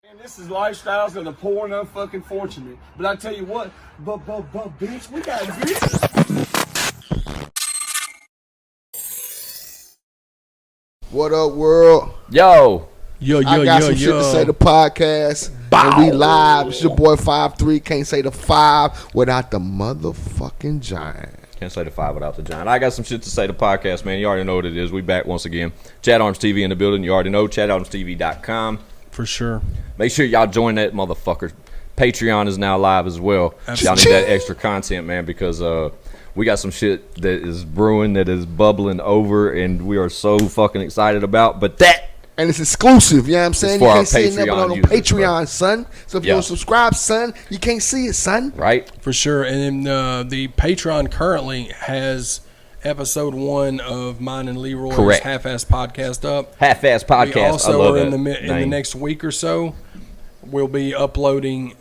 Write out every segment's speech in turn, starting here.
And this is lifestyles of the poor and unfucking fortunate. But I tell you what, but bitch, we got bitches. What up, world? Yo. I got some shit to say. The podcast. Bow. And we live. It's your boy 5'3". Can't say the 5 without the motherfucking giant. Can't say the 5 without the giant. I got some shit to say. The podcast, man. You already know what it is. We back once again. Chad Arms TV in the building. You already know. ChadArmsTV.com. For sure. Make sure y'all join that motherfucker. Patreon is now live as well. Y'all need that extra content, man, because we got some shit that is brewing, that is bubbling over, and we are so fucking excited about. But that... And it's exclusive, you know what I'm saying? You can't see it never on users, Patreon, bro. Son. So if you don't subscribe, son, you can't see it, son. Right? For sure. And the Patreon currently has episode 1 of mine and Leroy's Half-Ass Podcast up. Half-Ass Podcast. We also I love are that in the next week or so, we'll be uploading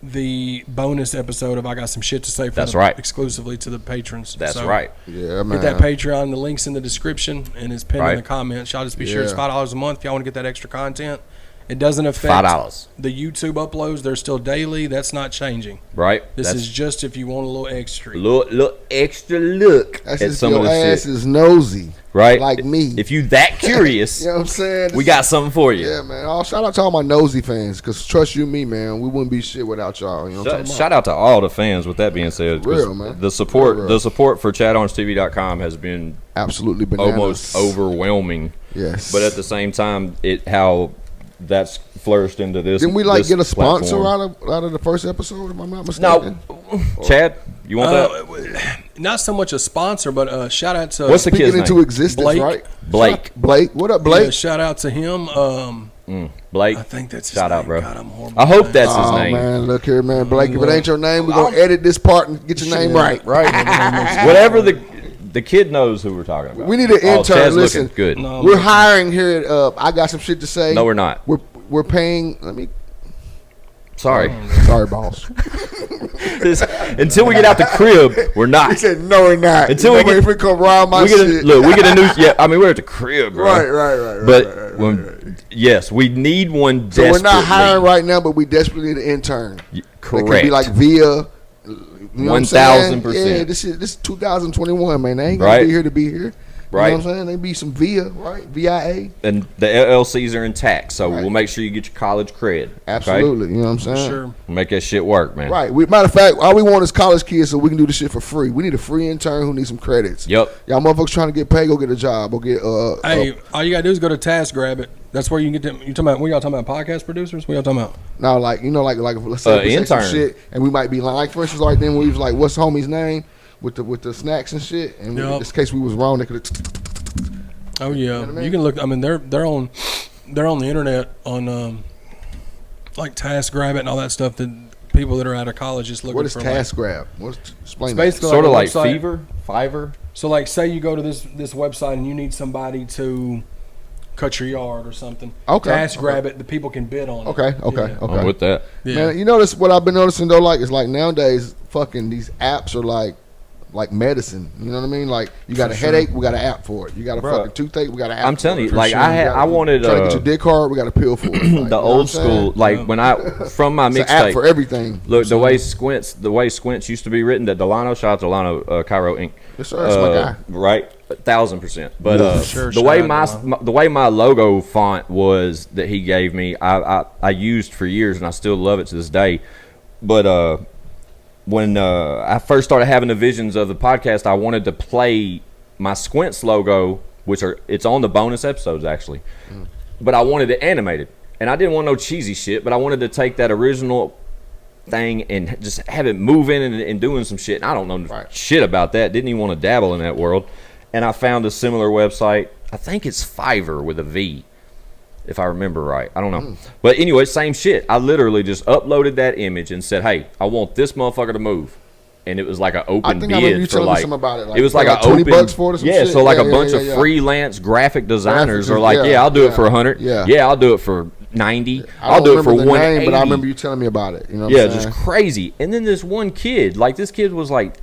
the bonus episode of I Got Some Shit to Say exclusively to the patrons. That's right. Yeah, man. Get that Patreon. The link's in the description and it's pinned in the comments. Y'all just be sure it's $5 a month if y'all want to get that extra content. It doesn't affect $5. The YouTube uploads. They're still daily. That's not changing. Right. This is just if you want a little extra. Little extra look. That's just your ass is nosy. Right. Like me. If you that curious, you know what I'm saying? We got something for you. Yeah, man. Shout out to all my nosy fans, because trust you me, man, we wouldn't be shit without y'all. You know what I'm talking Shout out to all the fans with that being said. Real, man. The support for ChadArmsTV.com has been absolutely bananas. Almost overwhelming. Yes. But at the same time, how that's flourished into this. Didn't we get a sponsor platform. out of the first episode, if I'm not mistaken? No. Chad, you want that? Not so much a sponsor, but shout out to what's the kid's name? Into existence, Blake. Right? Blake. What up, Blake? Yeah, shout out to him. Blake. I think that's his shout name. out, bro. God, I'm horrible. I hope that's his name. Man, look here, man. Blake, if it ain't your name, we're going to edit this part and get your name right. Right. Whatever the kid knows who we're talking about. We need an intern. Chad's Listen, looking good. No, we're hiring here at I Got Some Shit to Say. No, we're not. We're paying. Sorry, boss. Until we get out the crib, we're not. He said, "No, we're not." Until we get come rob my shit. We get a new. Yeah, I mean, we're at the crib, bro. Right. But yes, we need one. So we're not hiring right now, but we desperately need an intern. Correct. It could be like via. 1,000%. Yeah, this is 2021, man. They ain't gonna be here to be here. Right. You know what I'm saying? They be some VIA, right? VIA. And the LLCs are intact, so we'll make sure you get your college cred. Absolutely. Okay? You know what I'm saying? Sure. We'll make that shit work, man. Right. Matter of fact, all we want is college kids so we can do the shit for free. We need a free intern who needs some credits. Yep. Y'all motherfuckers trying to get paid, go get a job. Go get Hey, all you gotta do is go to TaskRabbit. That's where you can get them. You talking about? What y'all talking about? Podcast producers? What y'all talking about? No, like let's say we say some shit and we might be like for instance, like then we was like, what's homie's name with the snacks and shit, and in this case we was wrong. They could. Oh yeah, you know what I mean? You can look. I mean, they're on the internet on like TaskRabbit and all that stuff that people that are out of college just looking for. What is TaskRabbit? Explain that. Basically sort of like website. Fiverr. So like, say you go to this website and you need somebody to cut your yard or something. Okay. TaskRabbit, the people can bid on it. Okay. I'm with that. Yeah. Man, you notice what I've been noticing though, like, is like nowadays fucking these apps are like medicine. You know what I mean? Like you got a headache, we got an app for it. You got a fucking toothache, we got an app. I'm telling you, like sure. I wanted trying to get your dick hard, we got a pill for it. Like, the old school, like when I from my it's an app mixtape for everything. Look, the way Squints used to be written, that Delano, shout out to Delano, Cairo Inc. Yes, sir, that's my guy. Right, 1,000%. But Sure, the way my logo font was that he gave me, I used for years and I still love it to this day. But when I first started having the visions of the podcast, I wanted to play my Squints logo, it's on the bonus episodes actually, but I wanted it animated, and I didn't want no cheesy shit, but I wanted to take that original thing and just have it moving and doing some shit. And I don't know shit about that. Didn't even want to dabble in that world, and I found a similar website. I think it's Fiverr with a V, if I remember right. I don't know. But anyway, same shit. I literally just uploaded that image and said, hey, I want this motherfucker to move. And it was like an open bid for like, about it. It was like an $20 open, for it or some yeah, shit? so like a bunch of freelance graphic designers are like, I'll do it for 100. Yeah, I'll do it for 90. I'll do it for 180. But I remember you telling me about it. You know what I'm saying? Just crazy. And then this one kid, like this kid was like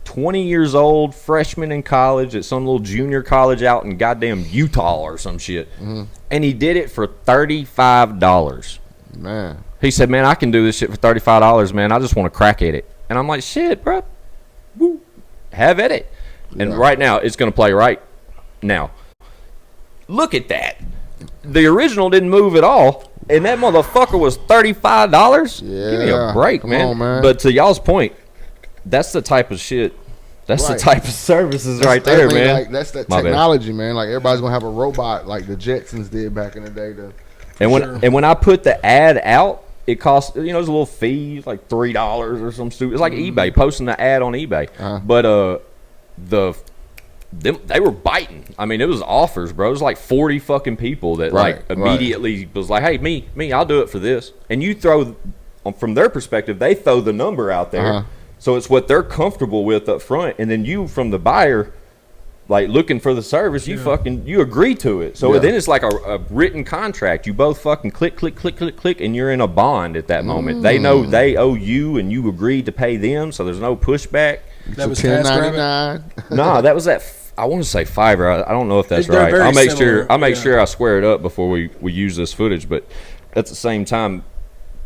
20 years old, freshman in college at some little junior college out in goddamn Utah or some shit. And he did it for $35. Man. He said, man, I can do this shit for $35, man. I just want to crack at it. And I'm like, shit, bro. Woo. Have at it. And right now, it's going to play right now. Look at that. The original didn't move at all. And that motherfucker was $35? Yeah. Give me a break, Come man. on, man. But to y'all's point, that's the type of shit. That's the type of services right there, man. Like, that's that technology, man. Like, everybody's going to have a robot like the Jetsons did back in the day. And when I put the ad out, it costs, there's a little fee, like $3 or some stupid. It's like eBay, posting the ad on eBay. But they were biting. I mean, it was offers, bro. It was like 40 fucking people that immediately was like, hey, me, I'll do it for this. And you throw, from their perspective, they throw the number out there. So it's what they're comfortable with up front. And then you, from the buyer, like looking for the service, you agree to it. So then it's like a written contract. You both fucking click, and you're in a bond at that moment. They know they owe you, and you agreed to pay them, so there's no pushback. That was $10.99. Nah, that was that. I want to say Fiverr. I don't know if that's right. I'll make sure I square it up before we use this footage. But at the same time,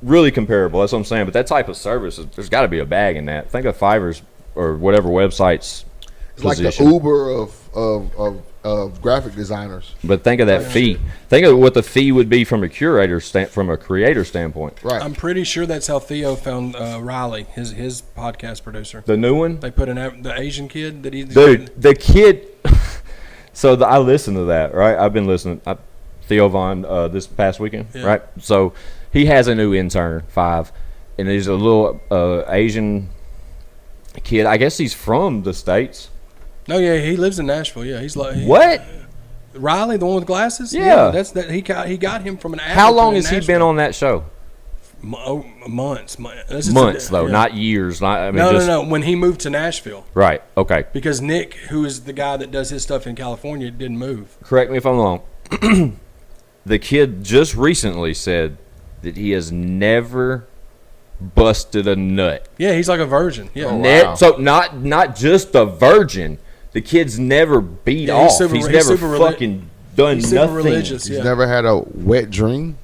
really comparable. That's what I'm saying. But that type of service, there's got to be a bag in that. Think of Fiverr's or whatever websites. It's like the Uber of graphic designers. But think of that fee. Think of what the fee would be from a creator standpoint. Right. I'm pretty sure that's how Theo found Riley, his podcast producer. The new one. They put the Asian kid that he. Dude, the kid. So I listened to that. Right. I've been listening. Theo Vaughn this past weekend. Yeah. Right. So he has a new intern, 5, and he's a little Asian kid. I guess he's from the States. No, yeah, he lives in Nashville. Yeah, he's like what? Riley, the one with glasses. Yeah, that's that. He got him from an. How long has he been on that show? Months. Months though, not years. No. When he moved to Nashville. Right. Okay. Because Nick, who is the guy that does his stuff in California, didn't move. Correct me if I'm wrong. The kid just recently said that he has never busted a nut. Yeah, he's like a virgin. Yeah. Wow. So not just a virgin. The kid's never beat off. He's never fucking done nothing. Religious, He's never had a wet dream.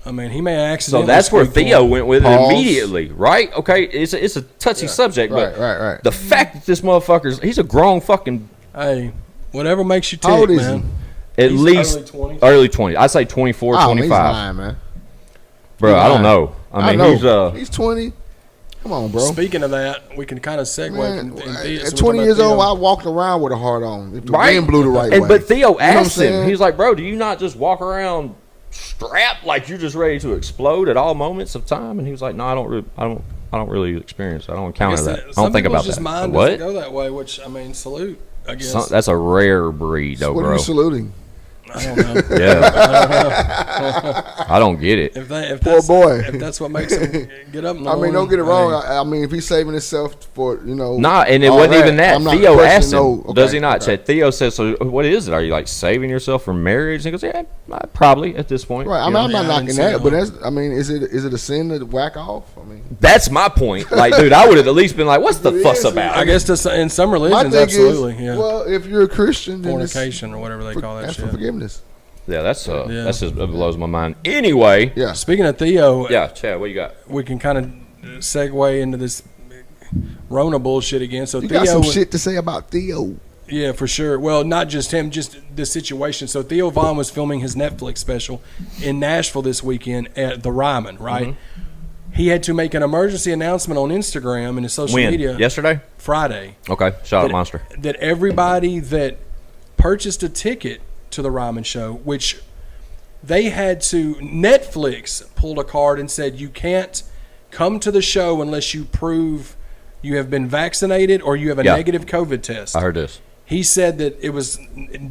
I mean, he may accidentally. So that's where Theo went with it immediately, right? Okay, it's a touchy subject, but right. The fact that this he's a grown fucking. Hey, whatever makes you tick, How old is man. he? At least early 20. I'd say 24, 25. He's lying, man. Bro, I don't know. I mean, he's 20. Come on, bro. Speaking of that, we can kind of segue. At 20 years old, I walked around with a heart on. If the wind blew the right way. But Theo asked him, he's like, bro, do you not just walk around strapped like you're just ready to explode at all moments of time? And he was like, no, I don't really experience it. I don't encounter that. I don't think about that. Mind doesn't go that way, which, I mean, salute, I guess. That's a rare breed, though, bro. What are you saluting? I don't know. I don't get it. Poor boy. If that's what makes him get up in the I mean, morning, don't get it wrong. I mean, if he's saving himself for, Nah, and it wasn't even that. Theo asked him, does he not? Okay. Theo said, so what is it? Are you like saving yourself for marriage? And he goes, yeah, probably at this point. Right. I mean, I'm not knocking that, but is it a sin to whack off? I mean, that's my point. Like, dude, I would have at least been like, what's the fuss about? I guess in some religions, absolutely. Well, if you're a Christian, then fornication or whatever they call that that's shit. for forgiveness. Yeah, that's just it blows my mind. Anyway, Speaking of Theo, Chad, what you got? We can kind of segue into this Rona bullshit again. So you Theo got some shit to say about Theo. Yeah, for sure. Well, not just him, just the situation. So Theo Vaughn was filming his Netflix special in Nashville this weekend at the Ryman, right? Mm-hmm. He had to make an emergency announcement on Instagram and his social media. Yesterday? Friday. Okay, shout out Monster. That everybody that purchased a ticket to the Ryman show, which they had to, Netflix pulled a card and said you can't come to the show unless you prove you have been vaccinated or you have a negative COVID test. I heard this. He said that it was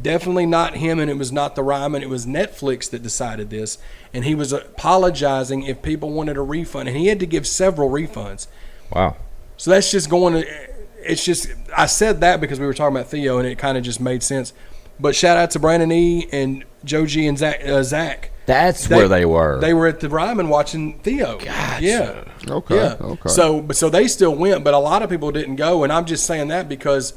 definitely not him and it was not the Ryman. It was Netflix that decided this. And he was apologizing if people wanted a refund. And he had to give several refunds. Wow. So that's just going to, it's just, I said that because we were talking about Theo and it kind of just made sense. But shout out to Brandon E. and Joe G. and Zach. That's where they were. They were at the Ryman watching Theo. Gotcha. Yeah. Okay. Yeah. Okay. So they still went, but a lot of people didn't go. And I'm just saying that because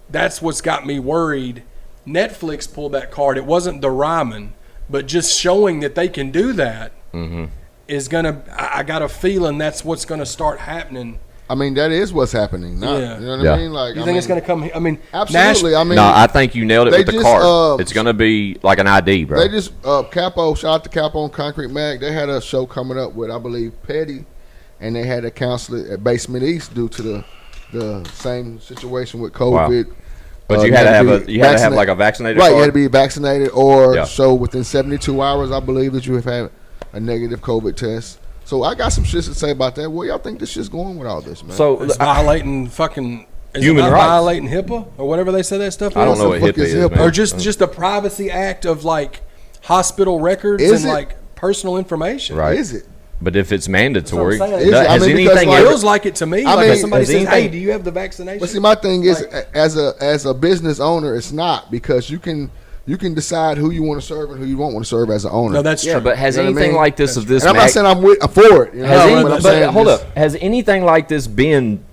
that's what's got me worried. Netflix pulled that card. It wasn't the Ryman, but just showing that they can do that. Mm-hmm. is gonna. I got a feeling that's what's gonna start happening. I mean, that is what's happening. Not, Yeah. You know what Yeah. I mean? Like, You think it's gonna come? I mean, absolutely. I mean, No, I think you nailed it they with the just, card. It's gonna be like an ID, bro. they just Capo. Shout out to Capo and Concrete Mag. They had a show coming up with, I believe, Petty, and they had a counselor at Basement East due to the same situation with COVID. But you had to have like a vaccinated right. card? You had to be vaccinated or Yeah. show within 72 hours, I believe, that you have had a negative COVID test. So I got some shit to say about that. Where y'all think this shit's going with all this, man? So it's violating fucking Human rights. violating HIPAA or whatever they say that stuff. I don't is. know what fuck HIPAA is is, HIPAA? man. Or just the Privacy Act of like hospital records Is and it? like personal information. Right. Is it? But if it's mandatory, That's what I'm saying. Is it? I has mean, because, anything like- ever, Feels like it to me. I Like mean, if somebody has says, anything- "Hey, do you have the vaccination?" But see, my thing is, Like- as a business owner, it's not, because you can decide who you want to serve and who you won't want to serve as an owner. No, that's yeah, true. but has You know what I anything mean? like this of this and I'm not saying I'm for it. You know has what I any, mean? but I'm saying hold this- up, has anything like this been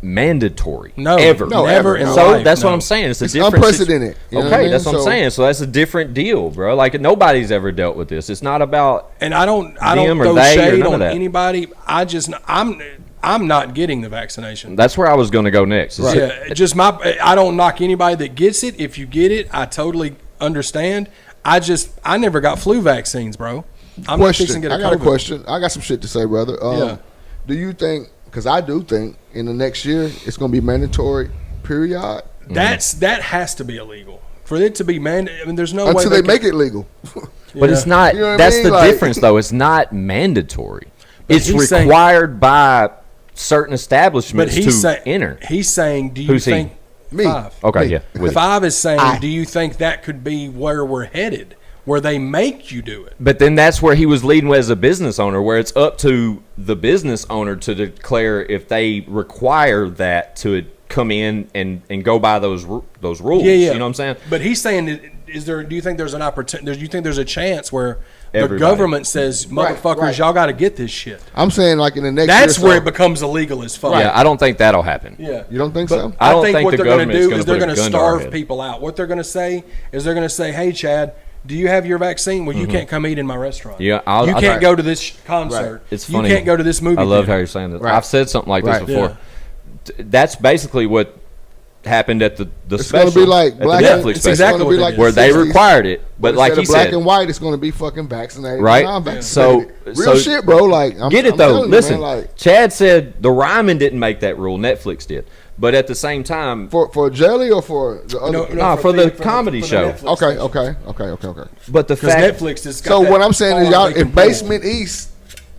mandatory? No, ever. No, never ever. in So life. that's no. what I'm saying. It's a It's different unprecedented. You know what I Okay, mean? that's what I'm So- saying. So that's a different deal, bro. Like nobody's ever dealt with this. It's not about And I don't them or throw they or shade none of on that. anybody. I'm not getting the vaccination. That's where I was going to go next. Is it- Yeah, just I don't knock anybody that gets it. If you get it, I totally understand. I never got flu vaccines, bro. I'm not fixing Question. to get I got a COVID. question. I got some shit to say, brother. Yeah. Do you think? Because I do think in the next year it's going to be mandatory. Period. That has to be illegal for it to be mandated. I mean, there's no Until way they make it legal. But it's not. You know what I That's mean? the Like- difference, though. It's not mandatory. It's he's saying- required by certain establishments But to he's saying enter. He's saying, do you Who's he? think Me. 5? Okay, Me. yeah. With it. 5 is saying, I- do you think that could be where we're headed, where they make you do it? But then that's where he was leading as a business owner, where it's up to the business owner to declare if they require that to come in and go by those rules. Yeah, yeah. You know what I'm saying? But he's saying, do you think there's an opportunity? Do you think there's a chance where Everybody. the government says, motherfuckers, right. y'all got to get this shit? I'm saying like in the next That's year. where or it so. becomes illegal as fuck. Yeah, I don't think that'll happen. Yeah. You don't think But so? I don't think think what the they're going to government's do gonna is they're put a going to gun to our starve head. people out. What they're going to say is they're going to say, "Hey, Chad, do you have your vaccine? Well, you can't come eat in my restaurant. Yeah, you I'll can't try- go to this concert. Right. It's you funny. can't go to this movie. I love how theater. you're saying that. Right. I've said something like Right. this before. That's basically what happened at the It's special. going to be like at the black. Netflix It's special, exactly gonna be what like it where is. they 60s, required it. But like instead he of black said, and white, it's going to be fucking vaccinated. Right. and non-vaccinated. So- real so- shit, bro. Like, I'm, get it I'm though. telling you, Listen, man, like, Chad said the Ryman didn't make that rule. Netflix did. But at the same time, for jelly or for the other. No, for the comedy show. Netflix Okay, station. okay. but the Because fact Netflix is. So what I'm saying is, y'all, if basement.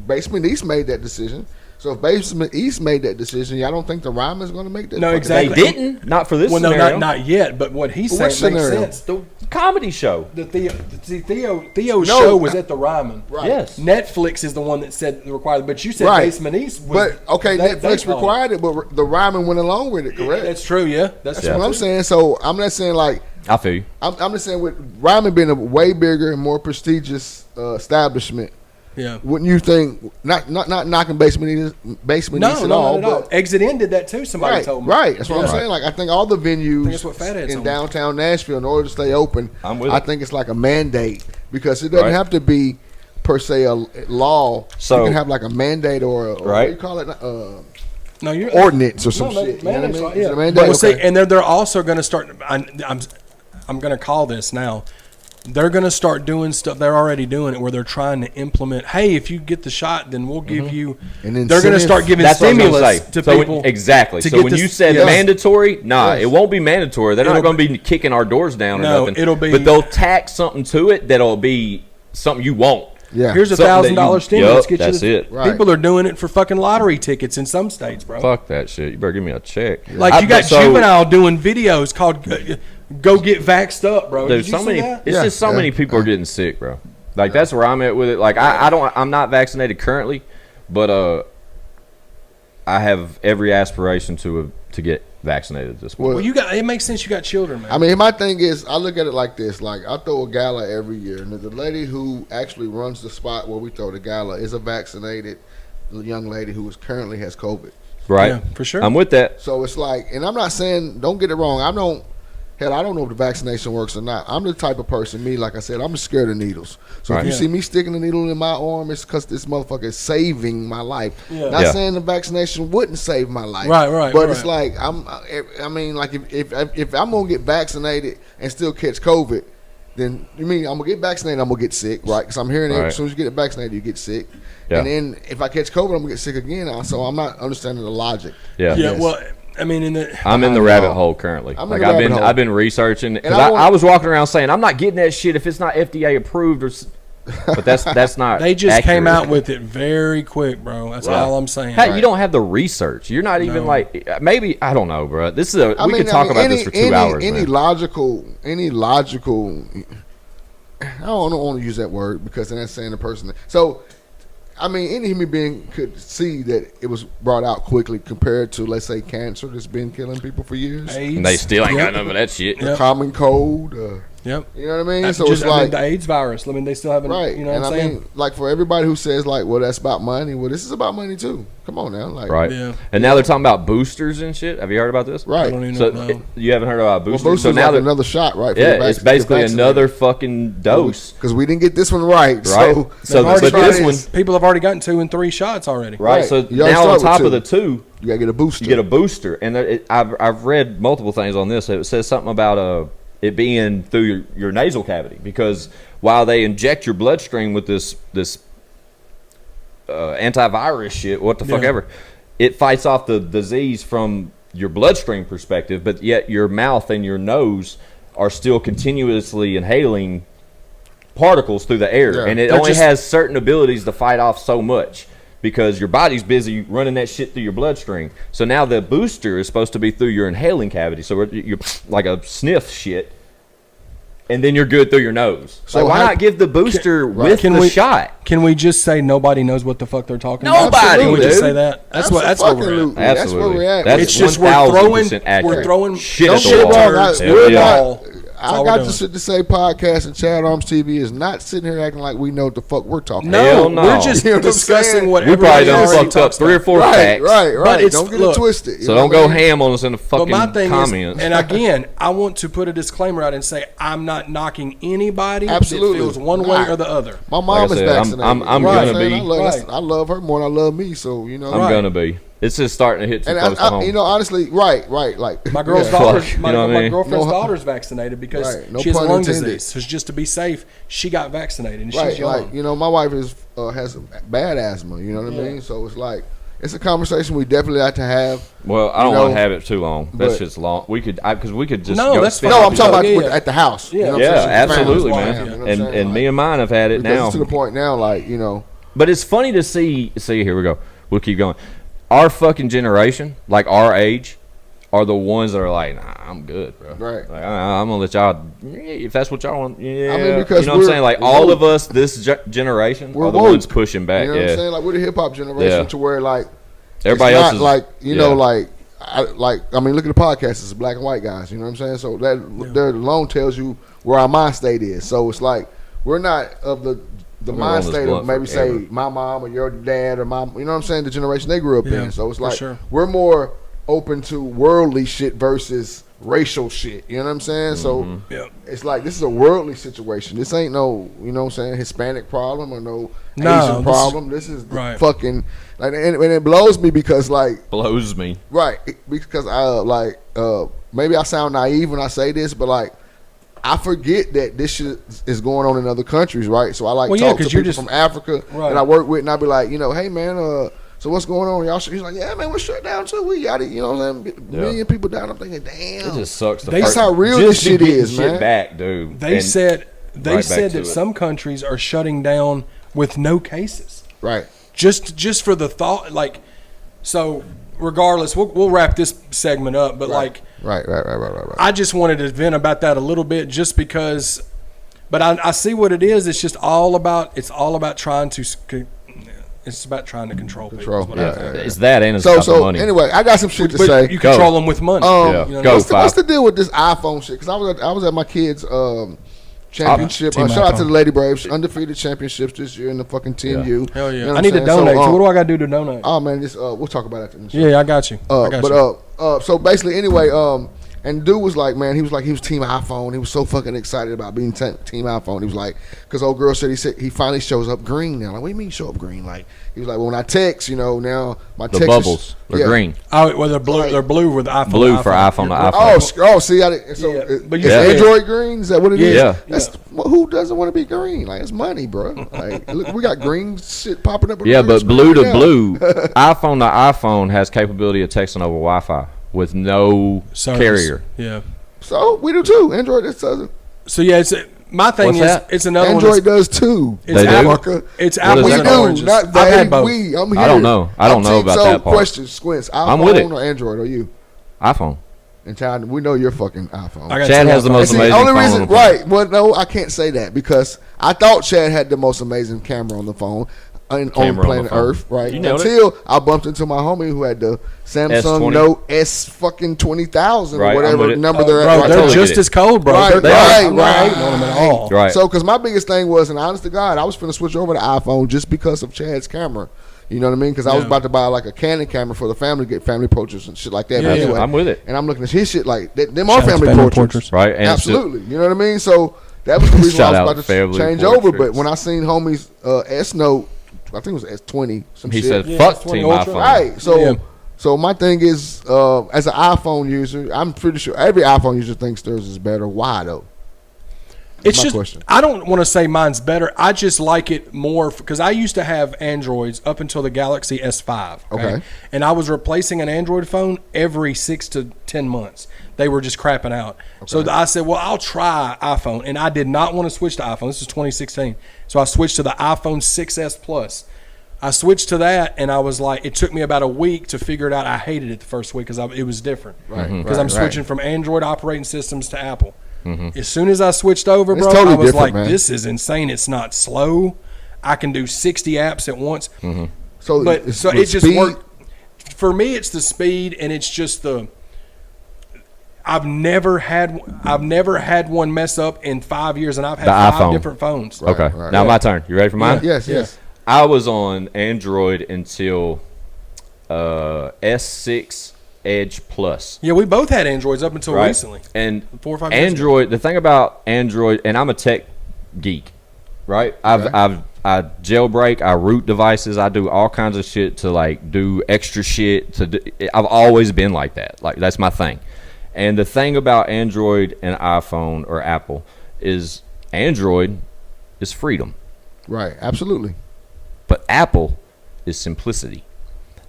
Basement East made that decision. So if Basement East made that decision, y'all don't think the Ryman's going to make that? No, fucking exactly. they didn't, not for this Well, no, scenario. not yet. But what he's Which saying makes scenario? sense. The comedy show. Theo's No. show was at the Ryman. Right. Yes. Netflix is the one that said required, but you said Right. Basement East. Was, But okay, they Netflix called required it, but the Ryman went along with it. Correct. That's true. Yeah, that's That's what I'm saying. So I'm not saying like I feel you. I'm just saying with Ryman being a way bigger and more prestigious establishment. Yeah. Wouldn't you think not knocking Basement East No, at no, all, not at all. but Exit Inn did that too. Somebody right, told me. right. That's what I'm Yeah. saying. Like I think all the venues that's what Fathead in told me. downtown Nashville, in order to stay open, I'm with I it. think it's like a mandate because it doesn't Right. have to be per se a law. So- you can have like a mandate or what Right. do you call it? No, you're Ordinance or some No, shit. You know what I mandate's mean? right, Is yeah. it a mandate? But we'll see, Okay. and they're also going to start. I'm going to call this now. They're going to start doing stuff. They're already doing it where they're trying to implement. Hey, if you get the shot, then we'll give you. An They're going to incentive. start giving That's what I was gonna stimulus say. to So people. exactly. to So get when this- you said yes. mandatory, nah, Yes. it won't be mandatory. They're not It'll going to be kicking our doors down or No, nothing. it'll be- But they'll tack something to it that'll be something you want. Yeah. Here's Something that $1,000 you- stimulus. Yup, Get that's you the, it. Right. People are doing it for fucking lottery tickets in some states, bro. Fuck that shit. You better give me a check. Like you got so- Juvenile doing videos called "Go Get Vaxxed Up," bro. Dude, Did you so see many. that? It's Yeah, just so yeah. many people are getting sick, bro. Like that's where I'm at with it. Like I'm not vaccinated currently, but I have every aspiration to get vaccinated at this point. Well, you got. It makes sense. You got children, man. I mean, my thing is, I look at it like this. Like, I throw a gala every year, and the lady who actually runs the spot where we throw the gala is a vaccinated young lady who currently has COVID. Right? Yeah, for sure. I'm with that. So it's like, and I'm not saying, don't get it wrong, I don't, Hell, I don't know if the vaccination works or not. I'm the type of person, like I said, I'm scared of needles. So if you see me sticking a needle in my arm, it's because this motherfucker is saving my life. Yeah. Not saying the vaccination wouldn't save my life. Right. But it's like, I mean, like if I'm going to get vaccinated and still catch COVID, then you mean I'm going to get vaccinated, I'm going to get sick, right? Because I'm hearing as soon as you get vaccinated, you get sick. Yeah. And then if I catch COVID, I'm going to get sick again. So I'm not understanding the logic. Yeah, well, I mean, I'm in the rabbit hole currently. I've been researching because I was walking around saying I'm not getting that shit if it's not FDA approved but that's not. They just accurate. came out with it very quick, bro. That's all I'm saying. Hey, you don't have the research. You're not even like maybe I don't know, bro. This is we could talk about this for 2 hours. Any logical. I don't want to use that word because then that's saying the person. So. I mean, any human being could see that it was brought out quickly compared to, let's say, cancer that's been killing people for years. AIDS. And they still ain't got none of that shit. The common cold. Yep. You know what I mean? That's so it's like the AIDS virus. I mean, they still haven't. Right. You know what I'm saying? I mean, like for everybody who says like, well, that's about money. Well, this is about money too. Come on now, like. Right. Yeah. And now they're talking about boosters and shit. Have you heard about this? Right. I don't even know. You haven't heard about boosters. Well, boosters so now like another shot, right? Yeah, it's basically another fucking dose. Because we didn't get this one right. So but this one, people have already gotten 2 and 3 shots already. Right. So now on top of the 2, you gotta get a booster. You get a booster, and I've read multiple things on this. It says something about it being through your nasal cavity because while they inject your bloodstream with this antivirus shit, what the fuck ever, it fights off the disease from your bloodstream perspective, but yet your mouth and your nose are still continuously inhaling particles through the air, and it only has certain abilities to fight off so much. Because your body's busy running that shit through your bloodstream. So now the booster is supposed to be through your inhaling cavity. So you're like a sniff shit. And then you're good through your nose. So why not give the booster with the shot? Can we just say nobody knows what the fuck they're talking about? Nobody, can we just say that? That's where we're at. That's where we're at. That's it's just we're throwing shit at the wall. I got to sit to say podcast and Chad Arms TV is not sitting here acting like we know what the fuck we're talking about. No, we're just discussing what we probably done fucked up 3 or 4 facts. Right. But don't get it twisted. So don't go ham on us in the fucking comments. And again, I want to put a disclaimer out and say I'm not knocking anybody Absolutely. that feels one way or the other. My mom is vaccinated. I'm going to be. I love her more than I love me, so you know. I'm going to be. It's just starting to hit too close to home. You know, honestly, right. Like my girl's daughter, my girlfriend's daughter's vaccinated because she has lung disease. So just to be safe, she got vaccinated and she's young. Like, you know, my wife has bad asthma. You know what I mean? So it's like it's a conversation we definitely have to have. Well, I don't want to have it too long. That's just long. We could just no. Go That's fine. No, I'm talking about at the house. Yeah, you know absolutely, man. And me and mine have had it now. It's to the point now, like you know. But it's funny to see. Here we go. We'll keep going. Our fucking generation, like our age, are the ones that are like, nah, I'm good, bro. Right. Like, I'm gonna let y'all, if that's what y'all want. Yeah. I mean, because you know what I'm saying? Like all of us, this generation, are the ones pushing back. You know what I'm saying? Like we're the hip hop generation to where like everybody else is like you know like. I mean, look at the podcast. It's black and white guys. You know what I'm saying? So that alone tells you where our mind state is. So it's like we're not of the mind state of maybe say my mom or your dad or mom. You know what I'm saying? The generation they grew up in. So it's like we're more open to worldly shit versus racial shit. You know what I'm saying? So it's like this is a worldly situation. This ain't no, you know what I'm saying, Hispanic problem or no Asian problem. This is fucking like, and it blows me because like because maybe I sound naive when I say this, but like I forget that this shit is going on in other countries, right? So I talk to people from Africa and I work with, and I be like, you know, hey man, so what's going on, y'all? He's like, yeah, man, we're shut down too. We got it, you know what I'm saying? Million people down. I'm thinking, damn, it just sucks. That's how real this shit is, man. Back, dude. They said that some countries are shutting down with no cases. Right. Just for the thought, like, so regardless, we'll wrap this segment up, but like. Right. I just wanted to vent about that a little bit, just because. But I see what it is. It's just all about. It's all about trying to. It's about trying to control people. It's that and it's about the money. Anyway, I got some shit to say. You control them with money. You know, what's the deal with this iPhone shit? Because I was at my kids' championship. Shout out to the Lady Braves, undefeated championships this year in the fucking 10U. Hell yeah! You know I need to donate. So what do I got to do to donate? Oh man, we'll talk about it after the show. Yeah, I got you. So basically, anyway, And dude was like, man, he was team iPhone. He was so fucking excited about being team iPhone. He was like, because old girl said he finally shows up green now. Like, what do you mean show up green? Like, he was like, well, when I text, now my text bubbles are green. Oh, well, they're blue. They're blue with iPhone. Blue for iPhone to iPhone. Oh, see, but is Android green? Is that what it is? Yeah. Well, who doesn't want to be green? Like, it's money, bro. Like, look, we got green shit popping up. Yeah, but blue to blue, iPhone to iPhone has capability of texting over Wi-Fi with no carrier. Yeah. So we do too. Android does. So yeah, my thing What's is that? it's another Android one. does too. It's They Apple. do? It's What apples is and that? oranges. Not I've they. had both. I'm here. I don't know. I don't know about that part. Question, Squints. iPhone I'm with it. or Android? Or you? iPhone. And Chad, we know you're fucking iPhone. I got Chad two has the iPhones. most And see, amazing only phone reason, on the phone. right? Well, no, I can't say that because I thought Chad had the most amazing camera on the phone on Camera on the planet phone. Earth, right? You nailed it. Until I bumped into my homie who had the Samsung S20. Note S fucking 20,000 Right, or I'm whatever with it. number they're Bro, at. they're totally just get it. as cold, bro. Right, They're- right, I'm not right. hating on them at all. Right. So, because my biggest thing was, and honest to God, I was finna switch over to iPhone just because of Chad's camera. You know what I mean? Because I was Yeah. about to buy like a Canon camera for the family, get family portraits and shit like that. Yeah, But yeah. anyway, I'm with it. And I'm looking at his shit like them are Shout out to family family portraits. portraits. Right. And Absolutely. You know what I mean? So that was the reason why Shout I out was about to family change over. But portraits. when I seen homie's S Note, I think it was S20, some He shit. said, Yeah, "Fuck S20 Team Ultra. iPhone." Right. So Yeah. so my thing is, as an iPhone user, I'm pretty sure every iPhone user thinks theirs is better. Why though? It's my just question. I don't want to say mine's better. I just like it more because I used to have Androids up until the Galaxy S5. Okay. And I was replacing an Android phone every 6 to 10 months. They were just crapping out. So I said, well, I'll try iPhone, and I did not want to switch to iPhone. This is 2016, so I switched to the iPhone 6s Plus. I switched to that, and I was like, it took me about a week to figure it out. I hated it the first week because it was different. Right. Because I'm switching from Android operating systems to Apple. As soon as I switched over, It's bro, totally I was different, like, man. this is insane. It's not slow. I can do 60 apps at once. So But it's so the it just speed- worked. For me, it's the speed, and it's just the. I've never had one mess up in 5 years, and I've had The 5 iPhone. different phones. Okay. right. Now Yeah. my turn. You ready for mine? Yes, yes. I was on Android until S6 Edge Plus. Yeah, we both had Androids up until Right. recently. And 4 or 5 years ago. Android, the thing about Android, and I'm a tech geek, right? I jailbreak, I root devices, I do all kinds of shit to like do extra shit. I've always been like that. Like that's my thing. And the thing about Android and iPhone or Apple is Android is freedom, Right. Absolutely. but Apple is simplicity.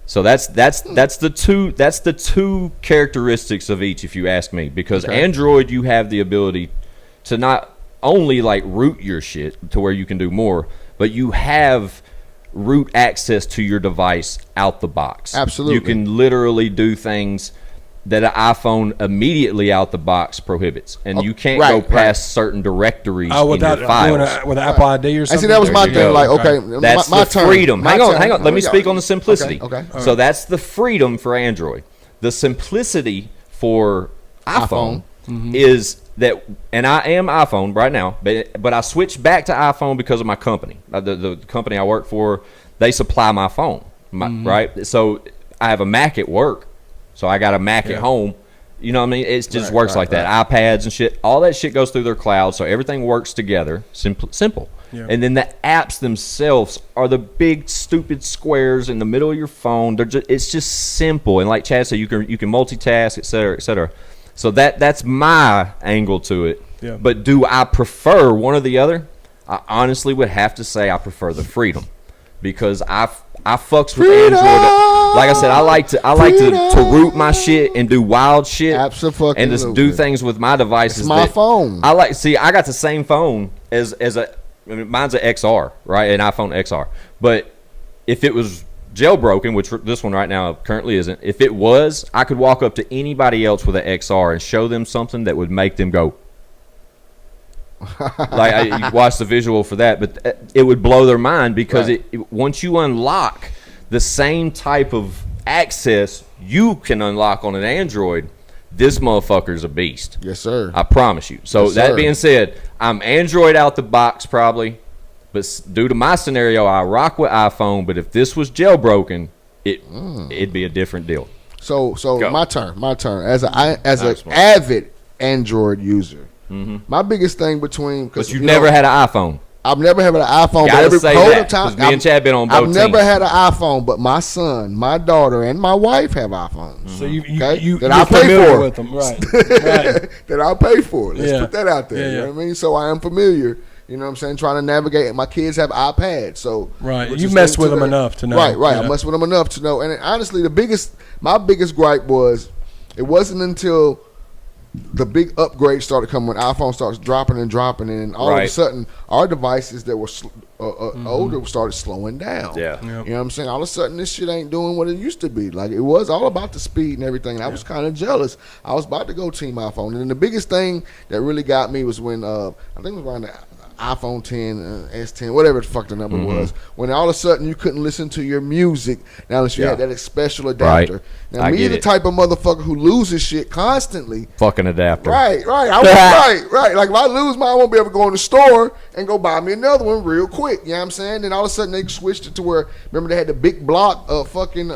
So that's the two characteristics of each, if you ask me. Because Android, you have the ability to not only like root your shit to where you can do more, but you have root access to your device out the box. Absolutely. You can literally do things that an iPhone immediately out the box prohibits, and you can't go past certain directories Oh, in without your files. doing with Apple ID or And something. see, that was There my you thing. go. Like, okay, That's my the turn. freedom. My Hang on. turn. Let me speak on the simplicity. Okay. So that's the freedom for Android. The simplicity for iPhone is that, and I am iPhone right now, but I switched back to iPhone because of my company. The company I work for, they supply my phone, right? So I have a Mac at work, so I got a Mac at home. You know what I mean? It just works like that. iPads and shit, all that shit goes through their cloud, so everything works together. Simple. Yeah. And then the apps themselves are the big stupid squares in the middle of your phone. It's just simple. And like Chad said, you can multitask, et cetera, et cetera. So that's my angle to it. Yeah. But do I prefer one or the other? I honestly would have to say I prefer the freedom, because I fucks with Android. Like I said, I like to root my shit and do wild shit. Absolutely. And just do things with my devices. It's my phone. I got the same phone as mine's an XR, right? An iPhone XR. But if it was jailbroken, which this one right now currently isn't, if it was, I could walk up to anybody else with an XR and show them something that would make them go. Like you watch the visual for that, but it would blow their mind, because once you unlock the same type of access you can unlock on an Android, this motherfucker's a beast. Yes, sir. I promise you. So Yes, that sir. being said, I'm Android out the box probably, but due to my scenario, I rock with iPhone. But if this was jailbroken, it'd be a different deal. So Go. my turn. As an Nice one. avid Android user, my biggest thing between But you've never had an iPhone. I've never had an iPhone. Gotta but every say whole that, time, 'cause me and Chad been on both I've never teams. had an iPhone, but my son, my daughter, and my wife have iPhones. So you Okay? you're That I pay familiar for. with them, right? Right. That I pay for. Let's Yeah. put that out there. Yeah, You yeah. know what I mean? So I am familiar. You know what I'm saying? Trying to navigate. My kids have iPads, so Right. which You is messed thing with to them that. enough to know. Right. Yeah. I messed with them enough to know. And honestly, my biggest gripe was it wasn't until the big upgrade started coming when iPhone starts dropping, and all of a Right. sudden our devices that were older started slowing down. Yeah. Yep. You know what I'm saying? All of a sudden, this shit ain't doing what it used to be. Like, it was all about the speed and everything. And I was kind of jealous. I was about to go Team iPhone. And then the biggest thing that really got me was when, I think it was around the iPhone 10, S10, whatever the fuck the number was, when all of a sudden you couldn't listen to your music now unless you had that special adapter. Right. Now, I me, get the it. type of motherfucker who loses shit constantly. Fucking adapter. Right. I was right. Like, if I lose mine, I won't be able to go in the store and go buy me another one real quick. You know what I'm saying? Then all of a sudden they switched it to where, remember they had the big block of fucking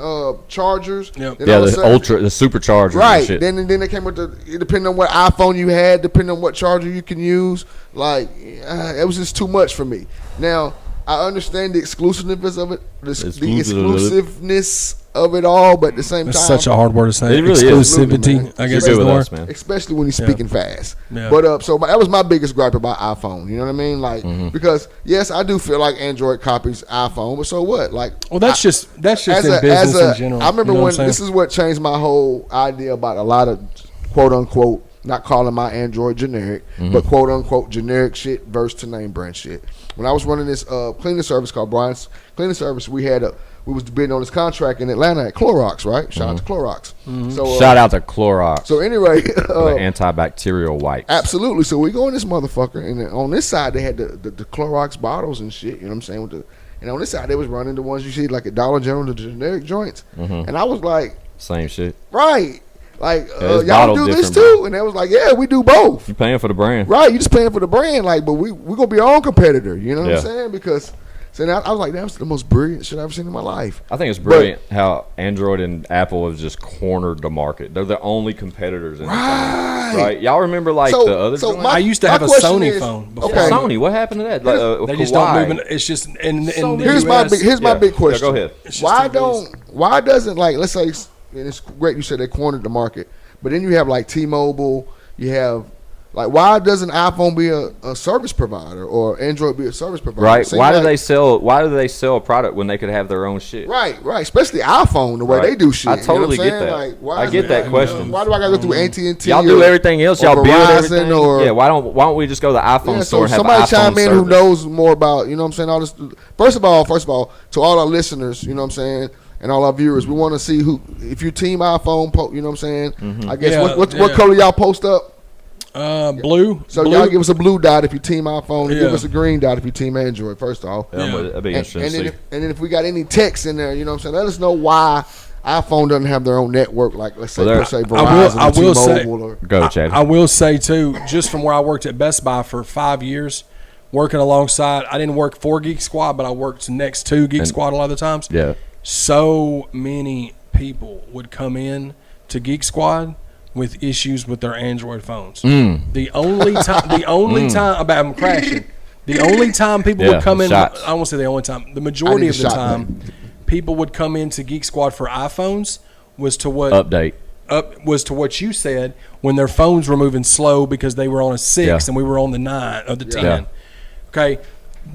chargers? Yep. Then Yeah, all of a the sudden- the supercharger. And Right. shit. Then they came with depending on what iPhone you had, depending on what charger you can use. Like, it was just too much for me. Now, I understand the exclusiveness of it, the exclusiveness of it all, but at the same That's time, such a hard word to say. It really is. Absolutely, man. Exclusivity, I You're guess good is the with word. us, man. especially when he's speaking fast. Yeah. But so that was my biggest gripe about iPhone. You know what I mean? Like, because yes, I do feel like Android copies iPhone, but so what? Like, Well, that's just in business in general. I remember you know when what I'm this saying? is what changed my whole idea about a lot of quote unquote, not calling my Android generic, but quote unquote generic shit versus to name brand shit. When I was running this cleaning service called Brian's Cleaning Service, we was bidding on this contract in Atlanta at Clorox, right? Shout out to Clorox. So Shout out to Clorox. So anyway, the antibacterial wipes. absolutely. So we go in this motherfucker, and then on this side they had the Clorox bottles and shit. You know what I'm saying? And on this side they was running the ones you see like at Dollar General, the generic joints. And I was like, Same shit. right, like it's y'all bottled do this different, too? bro. And they was like, yeah, we do both. You paying for the brand. Right, you just paying for the brand, like, but we gonna be our own competitor. You know what Yeah. I'm saying? Because so now I was like, that's the most brilliant shit I've ever seen in my life. I think it's brilliant how Android and Apple have just cornered the market. They're the only competitors in the Right. right? Y'all remember like So- the other so joints? my- I used to have a question Sony is- phone before. okay. Sony, what happened to that? Like, They just don't Kawhi. move. It's just in the Here's my US, big here's my big question. Yeah, go ahead. It's just Why TVs. why doesn't, like, let's say, and it's great you said they cornered the market, but then you have like T-Mobile, you have like, why doesn't iPhone be a service provider or Android be a service provider? Right? Seems Why do like- they sell a product when they could have their own shit? Right, especially iPhone, the way Right. they do shit. I You know what totally I'm get saying? that. Like, why I is get it- that question. Why do I gotta go through AT&T? Y'all do everything else. Y'all or build Verizon everything. or- Yeah. Why don't we just go to the iPhone Yeah, store so and have somebody an iPhone chime in who service? knows more about, you know what I'm saying, all this. First of all, to all our listeners, you know what I'm saying, and all our viewers, we want to see who, if you team iPhone, you know what I'm saying. I guess Yeah, what yeah. color y'all post up? Blue. So blue. y'all give us a blue dot if you team iPhone, and give Yeah. us a green dot if you team Android. First off, Yeah, that'd be and, interesting and to then see. and then if we got any text in there, you know what I'm saying, let us know why iPhone doesn't have their own network, like let's say, Well, per se I Verizon, will or say- T-Mobile, or Go, Chad. I will say too, just from where I worked at Best Buy for 5 years, working alongside. I didn't work for Geek Squad, but I worked next to Geek Squad a lot of the times. Yeah. So many people would come in to Geek Squad with issues with their Android phones. The only time about them crashing. The only time people Yeah, would come in, shots. I won't say the only time. The majority I need of a the shot, time, people would come into Geek Squad for iPhones was to what Update. was to what you said when their phones were moving slow because they were on a 6 Yeah. and we were on the 9 or the 10. Yeah. Okay,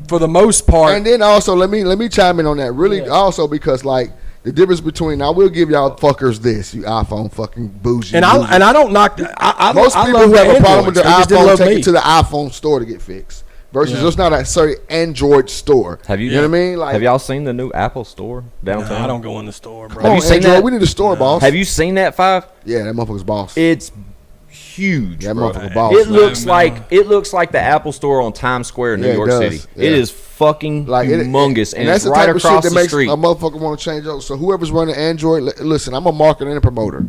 for the most part, And then also let me chime in on that. Really, Yeah. also because like the difference between, I will give y'all fuckers this, you iPhone fucking bougie. and losers. I don't knock. Most I people love who have a Androids. problem with their They just didn't iPhone love take me. it to the iPhone store to get fixed. Versus Yeah. it's not a Android store. Have you? know what I mean? Like, have y'all seen the new Apple store downtown? I don't go in the store, bro. come on, you seen Android, that? we need a store, boss. Have you seen that 5? Yeah, that motherfucker's boss. It's huge. That bro. motherfucker boss. It man. looks like the Apple store on Times Square in Yeah, New it York does. City. Yeah. It is fucking Like humongous, and that's it's the right type of shit across that the makes street. a motherfucker want to change over. So whoever's running Android, listen, I'm a marketer and a promoter.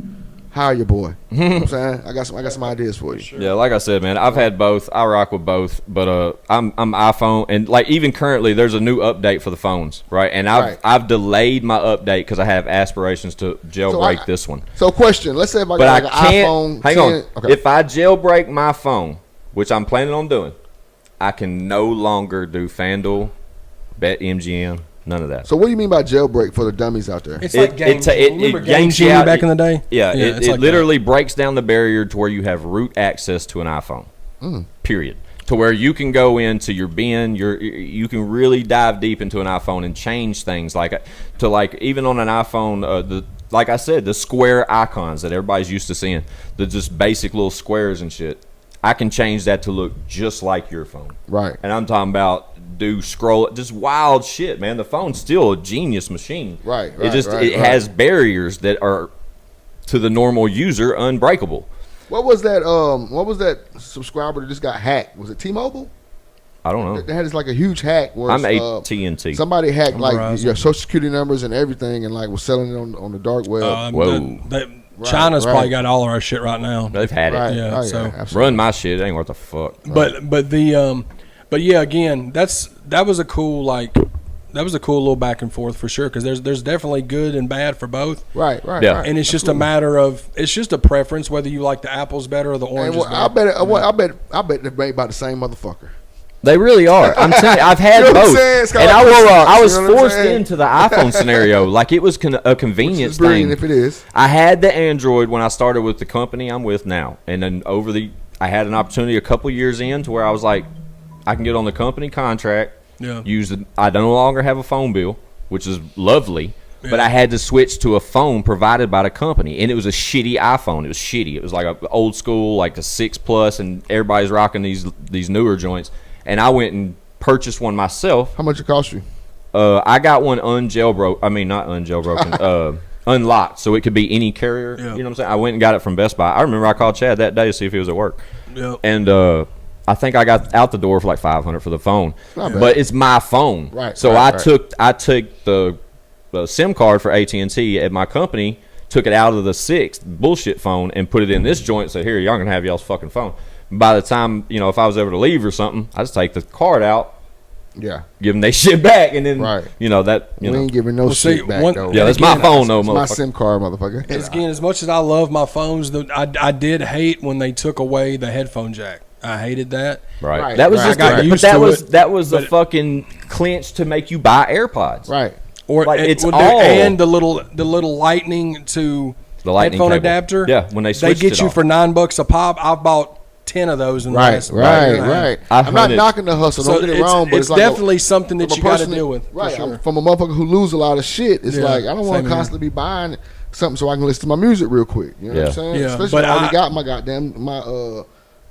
hire your boy. You know what I'm saying? I got some ideas for you. Yeah, like I said, man, I've had both. I rock with both, but I'm iPhone, and like even currently, there's a new update for the phones, right? And I've delayed my update because I have aspirations to jailbreak this one. So, question: let's say if I But got I an can't. iPhone Hang 10, on. okay. If I jailbreak my phone, which I'm planning on doing, I can no longer do FanDuel, BetMGM, none of that. So what do you mean by jailbreak for the dummies out there? It's like Game Genie. Remember Game yanks you Genie out- back in the day? Yeah, it's it like literally breaks down the barrier to where you have root access to an iPhone. Period. To where you can go into your bin, you can really dive deep into an iPhone and change things like even on an iPhone, like I said, the square icons that everybody's used to seeing, the just basic little squares and shit. I can change that to look just like your phone. Right. And I'm talking about scroll, just wild shit, man. The phone's still a genius machine. Right. It has barriers that are to the normal user unbreakable. What was that subscriber that just got hacked? Was it T-Mobile? I don't know. They had this like a huge hack where I'm AT&T. somebody hacked like Verizon. your social security numbers and everything, and like was selling it on the dark web. Whoa. China's right. probably got all of our shit right now. They've had it. Right. Yeah, Oh, so- absolutely. Run my shit. It ain't worth a fuck. But yeah, again, that was a cool little back and forth for sure, because there's definitely good and bad for both. Right. Yeah. Right. And it's just a matter of a preference whether you like the apples better or the And oranges I better. bet they're made by the same motherfucker. They really are. I'm telling you, I've had You know what I'm both. saying? It's And kinda like Xbox, I was you know what I'm forced saying? into the iPhone scenario. Like it was a convenience It's brilliant thing. if it is. I had the Android when I started with the company I'm with now. And then I had an opportunity a couple years in to where I was like, I can get on the company contract. Yeah. I no longer have a phone bill, which is lovely. Yeah. But I had to switch to a phone provided by the company, and it was a shitty iPhone. It was shitty. It was like a old school, like the 6 Plus, and everybody's rocking these newer joints. And I went and purchased one myself. How much it cost you? I got one unjailbroken. I mean, not unjailbroken. Unlocked, so it could be any carrier. Yeah. You know what I'm saying? I went and got it from Best Buy. I remember I called Chad that day to see if he was at work. Yeah. And I think I got out the door for like $500 for the phone. Not bad. But it's my phone. Right, So right, I took the SIM card for AT&T at my company, took it out of the 6th bullshit phone and put it in this joint. So here, y'all can have y'all's fucking phone. By the time, if I was ever to leave or something, I just take the card out, Yeah. give them their shit back, and then Right. you We ain't giving no shit back though. Yeah, that's again, my phone though, It's my motherfucker. SIM card, motherfucker. As much as I love my phones, I did hate when they took away the headphone jack. I hated that. Right. Right, That was right. just I got used to it, that was a but- fucking clinch to make you buy AirPods. Right. Or Like, it's well, all- and the little lightning to The lightning headphone cable. adapter. Yeah, when they switched get it you off. for $9 a pop. I've bought 10 of those in the Right. last Right. year and a half. Right. I've I'm not heard it. knocking the hustle. So Don't get it wrong, but it's like definitely something that from a you got to person deal with. Right. For sure. From a motherfucker who lose a lot of shit, it's Yeah, like I don't want same to here. constantly be buying something so I can listen to my music real quick. You know what Yeah. I'm saying? Yeah, Especially but when I already I- got my goddamn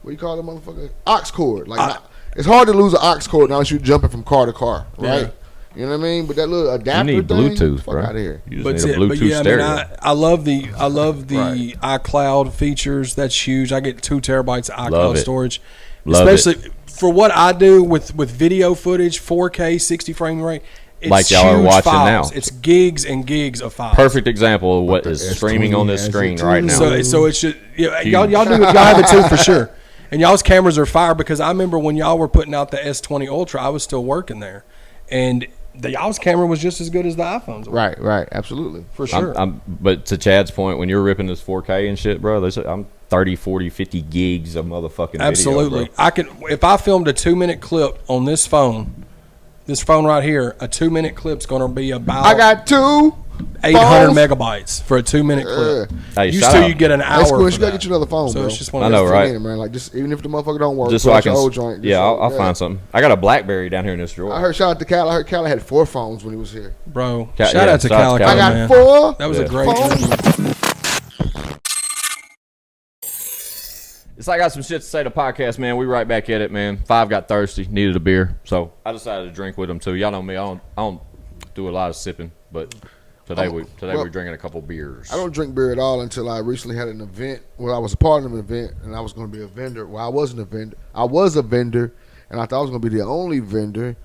what do you call it, motherfucker? Aux cord. Like it's hard to lose an aux cord unless you jumping from car to car, right? Yeah. You know what I mean? But that little You adapter need thing, Bluetooth, fuck bro. out of here. You just But, need a Bluetooth stereo. I love the iCloud features. That's huge. I get 2 terabytes of Love iCloud it. storage, Love especially for what I do with video footage, 4K, 60 frame rate. It's Like y'all are huge watching files. now. It's gigs and gigs of files. Perfect example of what is S20 streaming on this has screen it right too. now. So it's just y'all have it too for sure. And y'all's cameras are fire, because I remember when y'all were putting out the S20 Ultra, I was still working there, and y'all's camera was just as good as the iPhones. Were, Right. Right. Absolutely. for sure. But to Chad's point, when you're ripping this 4K and shit, bro, I'm 30, 40, 50 gigs of motherfucking Absolutely. video, bro. I could, if I filmed a 2-minute clip on this phone right here, a 2-minute clip's going to be about I got 2 800 phones. megabytes for a 2-minute clip. Hey, Used shout to out. you get an Hey, hour. Squints, for you gotta that. get you another phone, So bro. it's just one I of know, those right? Minute, man. Like just even if the motherfucker don't work, Just so pull I out your can, old joint. yeah, I'll find something. I got a BlackBerry down here in this drawer. I heard shout out to Cal. I heard Cal had 4 phones when he was here. Bro, Yeah, shout out to shout out to Calico, Cal. I got man. 4. That was Yeah. a great Phones? interview. It's like I got some shit to say to podcast, man. We right back at it, man. 5 got thirsty, needed a beer, so I decided to drink with him too. Y'all know me, I don't do a lot of sipping, but today we're drinking a couple beers. I don't drink beer at all until I recently had an event. Well, I was a part of an event, and I was going to be a vendor. Well, I wasn't a vendor. I was a vendor, and I thought I was going to be the only vendor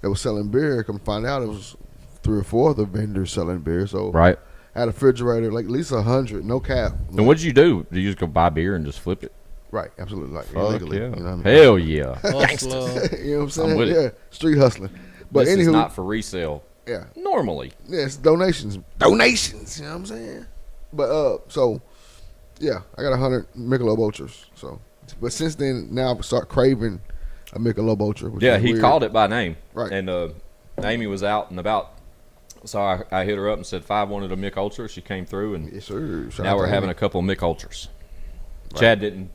that was selling beer. Come to find out, it was 3 or 4 other vendors selling beer. So Right. had a refrigerator, like at least 100, no cap. And what did you do? Did you just go buy beer and just flip it? Right, absolutely, like Fuck illegally. yeah. You know what I mean? Hell yeah. Hustler. You know what I'm saying? I'm with it. Street hustling. But This anywho, is not for resale. yeah, Normally. it's donations. Donations. You know what I'm saying? But so yeah, I got 100 Michelob Ultras. So, but since then, now I start craving a Michelob Ultra. Which Yeah, is he weird. called it by name. Right. And Amy was out and about. So I hit her up and said 5 wanted a Mick Ultra. She came through, and Yes, sir. Shout now out we're to having Amy. a couple of Mick Ultras. Chad didn't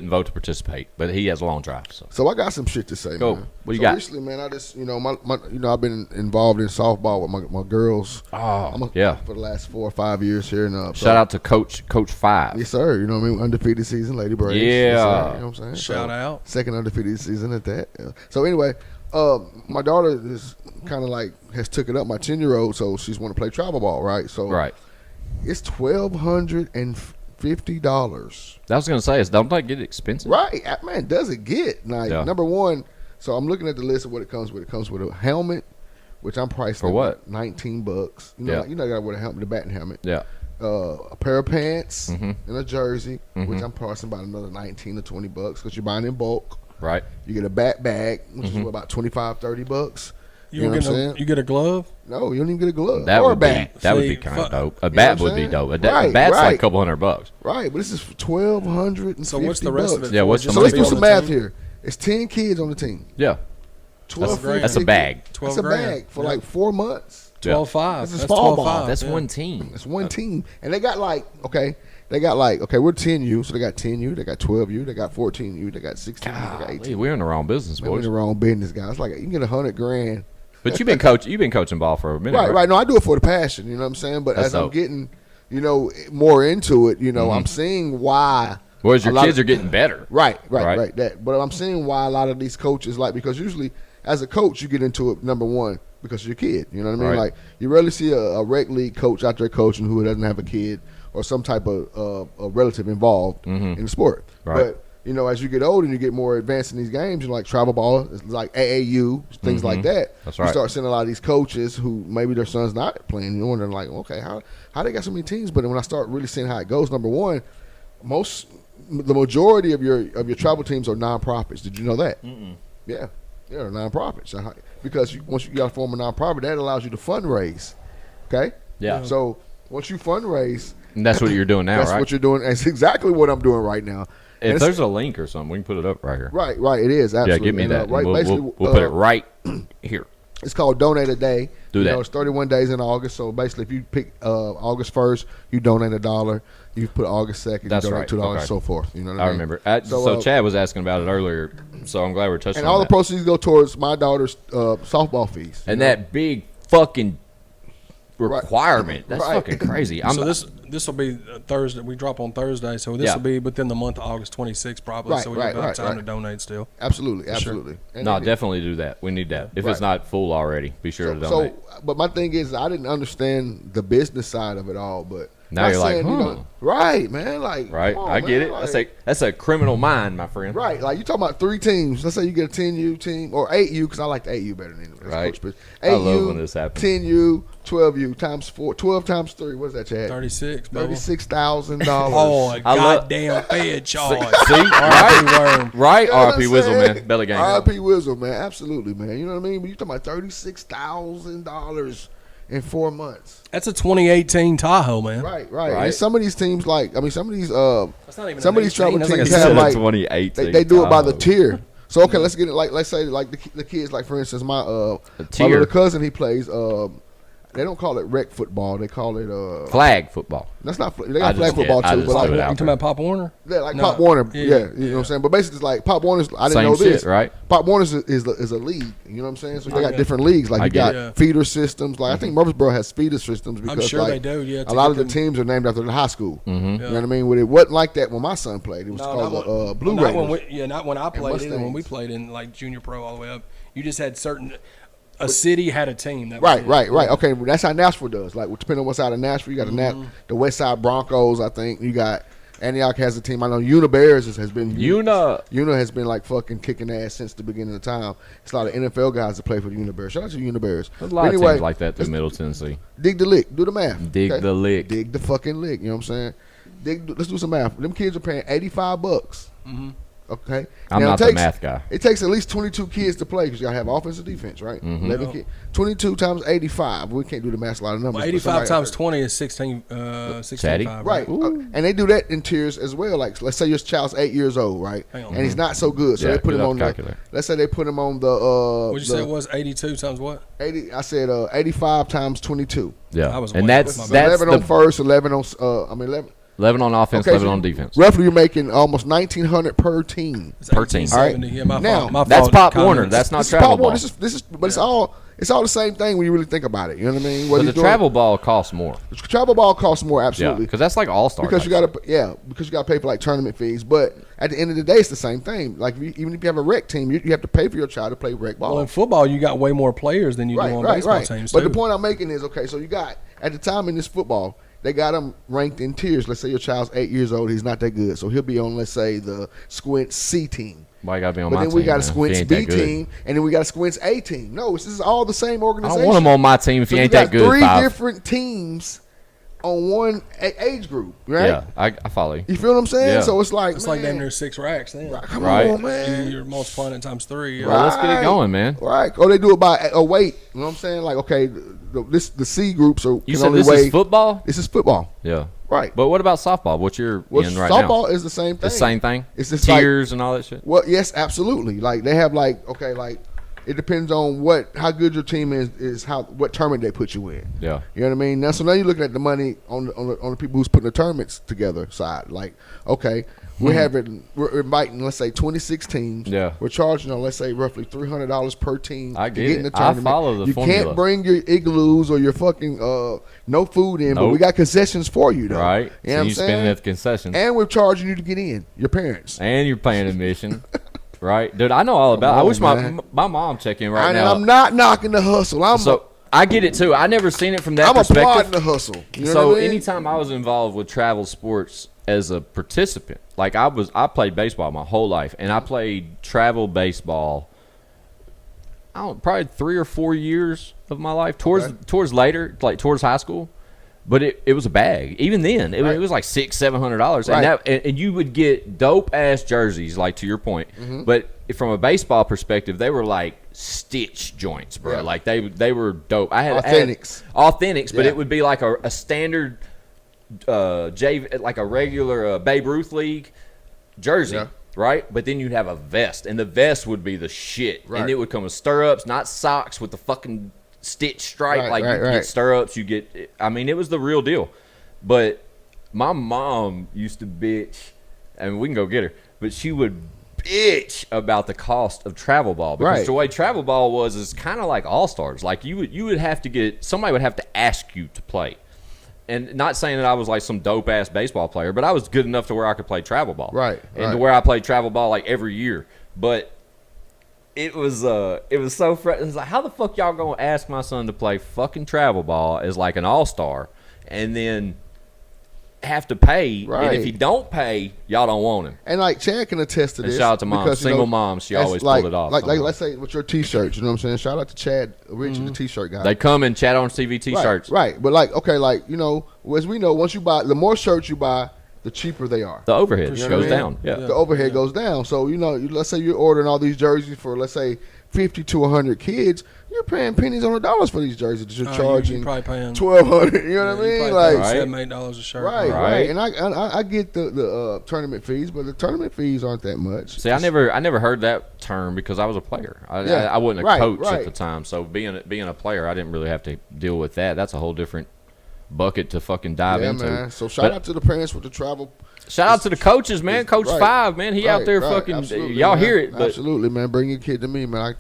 vote to participate, but he has a long drive. So I got some shit to say, Go. man. What you so got? Recently, man, I just, I've been involved in softball with my girls. Yeah. For the last 4 or 5 years here. And, Shout out to Coach 5. Yes, sir. You know what I mean? Undefeated season, Lady Braves. Yeah. Yes, sir. You know what I'm saying? Shout out. Second undefeated season at that. Yeah. So anyway, my daughter is kind of like has took it up. My 10-year-old, so she's want to play travel ball, right? So Right. it's $1,250. I was going to say, don't that get expensive? Right, man. Does it get like Yeah. number one? So I'm looking at the list of what it comes with. It comes with a helmet, which I'm priced For at what? $19. You know, Yeah. you got to wear the helmet, the batting helmet. Yeah. A pair of pants Mm-hmm. and a jersey, which I'm pricing about another $19 to $20 because you're buying in bulk. Right. You get a back bag, which Mm-hmm. is about $25-$30. You, know what I'm get saying? you get a glove? No, you don't even get a glove That or a would be bat. be See, kind of fuck- dope. A know bat what would I'm be saying? dope. A Right, bat's like right. a couple $100. Right, but this is $1,250. So what's the rest of it? Yeah, for? what's the Just So let's money do to be some on the math team? here. It's 10 kids on the team. Yeah. 12 grand. That's a bag. That's 12 a grand. bag for Yeah. like 4 months. 12.5. This is That's fall ball. 12.5. That's yeah. one team. It's one team, and they got like we're 10U, so they got 10U, they got 12U, they got 14U, they got 16U, they got Golly, 18. we're in the wrong business, Man, we're in boys. the wrong business, guys. Like you can get $100,000. But you've been coaching ball for a minute, Right, right. No, I do it for the passion. You know what I'm saying? But That's as I'm dope. getting, more into it, I'm seeing why. Whereas your a lot kids of- are getting better. Right. Right. That, but I'm seeing why a lot of these coaches because usually as a coach you get into it number one because of your kid. You know what I mean? Right. Like you rarely see a rec league coach out there coaching who doesn't have a kid or some type of a relative involved in the sport. Right. But as you get older and you get more advanced in these games, like travel ball, it's like AAU, things like that. That's You right. start seeing a lot of these coaches who maybe their son's not playing, and they're like, okay, how they got so many teams? But when I start really seeing how it goes, number one, the majority of your travel teams are nonprofits. Did you know that? Yeah, they're nonprofits because once you got to form a nonprofit, that allows you to fundraise. Okay. Yeah. So once you fundraise, And that's what you're doing now, that's right? what you're doing. That's exactly what I'm doing right now. And If it's- there's a link or something, we can put it up right here. right, it is Yeah, absolutely. give me And, that. right, We'll basically, put it right here. It's called Donate a Day. Do that. It's 31 days in August. So basically, if you pick August 1st, you donate $1. You put August 2nd, That's you donate right. $2, Okay. so forth. You know what I I mean? remember. So, So Chad was asking about it earlier, so I'm glad we're touching and on all the that. proceeds go towards my daughter's softball fees. And that big fucking requirement. That's Right. fucking crazy. So this will be Thursday. We drop on Thursday, so this Yeah. will be within the month of August 26th, probably. Right, so we right, have right, time right. to donate still. Absolutely. And No, it- definitely do that. We need that. If it's Right. not full already, be sure to So, donate. but my thing is, I didn't understand the business side of it all. But Now not you're like, saying, right, man, like, Right? come on, I get man, it. like- That's a criminal mind, my friend. Right, like you talking about 3 teams. Let's say you get a 10U team or 8U because I like the 8U better than the Right. Coach Pitts. I love when this happens. 10U, 12U times 4, 12 times 3. What's that, Chad? 36, baby. $36,000. Oh, a I love- goddamn Fed charge. See? R.I.P. Worm. Right? You know what RP I'm Wizzle, saying? man. Belly gang. R.I.P. Wizzle, man. Absolutely, man. You know what I mean? But you talking about $36,000 in 4 months. That's a 2018 Tahoe, man. Right. Right. And some of these teams, some of these That's not even some an of these 18, travel that's like a teams He have said a like 2018 they do it by the Tahoe. tier. So okay, let's get it let's say like the kids, like for instance, my tier. little cousin, he plays they don't call it rec football, they call it Flag football. that's not they I got just flag football get- I too, just but do like it You out talking about Pop Warner? yeah, like No. Pop Warner, Yeah, you know yeah. what I'm saying. But basically, it's like Pop Warner's. I didn't Same know this, shit, right? Pop Warner's is a league. You know what I'm saying? So they got Okay. different leagues. Like I you get got it. feeder systems. Like I think Murfreesboro has feeder systems because sure like, they do, yeah, to a lot get of the them- teams are named after the high school. Mm-hmm. You know what I mean? It wasn't like that when my son played. It was called the Blue not Raiders. when not when I played it. When we Mustangs. played in like junior pro all the way up, you just had certain. A city had a team. That was Right. it. Okay, well, that's how Nashville does. Like, depending on what side of Nashville, you got the West Side Broncos. I think you got Antioch has a team. I know Una Bears has been huge. Una has been like fucking kicking ass since the beginning of time. It's a lot of NFL guys that play for the Una Bears. Shout out to Una Bears. There's a lot of teams like that through Middle Tennessee. Dig the lick. Do the math. Dig the lick. Dig the fucking lick. You know what I'm saying? Let's do some math. Them kids are paying $85. Mm-hmm. Okay, I'm not the math guy. It takes at least 22 kids to play because you gotta have offense and defense, right? 11 kids. 22 times 85. We can't do the math. A lot of numbers. Well, 85 times 20 is 16. Right, and they do that in tiers as well. Like, let's say your child's 8 years old, right? And he's not so good, so they put him on the. Let's say they put him on the. What'd you say it was? 82 times what? 80. I said 85 times 22. Yeah, and that's 11 on first, 11 on 11. 11 on offense, 11 on defense. Roughly, you're making almost $1,900 per team. Per team. All right. Yeah, now, that's Pop Warner. That's not travel ball. But it's all the same thing when you really think about it. You know what I mean? But the travel ball costs more. The travel ball costs more, absolutely. Because that's like all-star. Because you got to pay for like tournament fees. But at the end of the day, it's the same thing. Like even if you have a rec team, you have to pay for your child to play rec ball. Well, in football, you got way more players than you do on baseball teams. But the point I'm making is, okay, so you got at the time in this football. They got him ranked in tiers. Let's say your child's 8 years old. He's not that good. So he'll be on, let's say, the Squints C team. Why you got to be on my team? But then we got a Squints B team, and then we got a Squints A team. No, this is all the same organization. I don't want him on my team if he ain't that good. Three different teams on one age group, right? Yeah, I follow you. You feel what I'm saying? Yeah. So it's like damn near 6 racks then. Come on, man. You're multiplying it times 3. Well, let's get it going, man. Right. Or they do it by a weight. You know what I'm saying? Like, okay, the C groups are. You said this is football? This is football. Yeah. Right. But what about softball? What you're in right now? Softball is the same thing. The same thing? It's just tiers and all that shit? Well, yes, absolutely. Like, they have it depends on how good your team is what tournament they put you in. Yeah. You know what I mean? Now, so now you're looking at the money on the people who's putting the tournaments together side. Like, okay, we're inviting, let's say, 26 teams. Yeah. We're charging let's say, roughly $300 per team I to get get in the it. tournament. I follow the formula. You can't bring your igloos or your fucking no food in, but we got concessions for you, though. Right. You know what I'm saying? Spending at the concessions. And we're charging you to get in, your parents. And you're paying admission. Right, dude. I know all about. I wish my mom check in right now. I'm not knocking the hustle. I get it too. I never seen it from that I'm perspective. applauding the hustle. You know so what I mean? Anytime I was involved with travel sports as a participant, like I played baseball my whole life, and I played travel baseball. Probably 3 or 4 years of my life towards later, like towards high school. But it was a bag. Even then, it was like $600-$700, and you would get dope ass jerseys, like to your point. Mm-hmm. But from a baseball perspective, they were like stitch joints, bro. Yeah. Like they were dope. I had authentics, but it would be like a standard like a regular Babe Ruth league jersey. Yeah. Right, but then you'd have a vest, and the vest would be the shit, and it would come with stirrups, not socks with the fucking stitch stripe. You get stirrups, it was the real deal. But my mom used to bitch, and we can go get her, but she would bitch about the cost of travel ball, because the way travel ball is kind of like all-stars. Like you would have to somebody would have to ask you to play. And not saying that I was like some dope ass baseball player, but I was good enough to where I could play travel ball. To where I played travel ball like every year. But it was so it was like, how the fuck y'all gonna ask my son to play fucking travel ball as like an all-star and then have to pay, and if he don't pay, y'all don't want him. And like Chad can attest to this. And shout out to mom, single moms, she always pulled it off. Like let's say with your t-shirts, you know what I'm saying? Shout out to Chad Rich, the t-shirt guy. They come in Chad on TV t-shirts. Right. But like, okay, like, you know, as we know, once you buy, the more shirts you buy, the cheaper they are. The overhead goes down. Yeah. The overhead goes down. So, you know, let's say you're ordering all these jerseys for, let's say, 50 to 100 kids, you're paying pennies on the dollars for these jerseys that you're charging. You're probably paying $1,200. You know what I mean? Like $7-8 a shirt. Right. And I get the tournament fees, but the tournament fees aren't that much. See, I never heard that term because I was a player. I wasn't a coach at the time, so being a player, I didn't really have to deal with that. That's a whole different bucket to fucking dive into. Man. So shout out to the parents with the travel. Shout out to the coaches, man. Coach 5, man. He out there fucking. Y'all man. Hear it? But, absolutely, man. Bring your kid to me, man.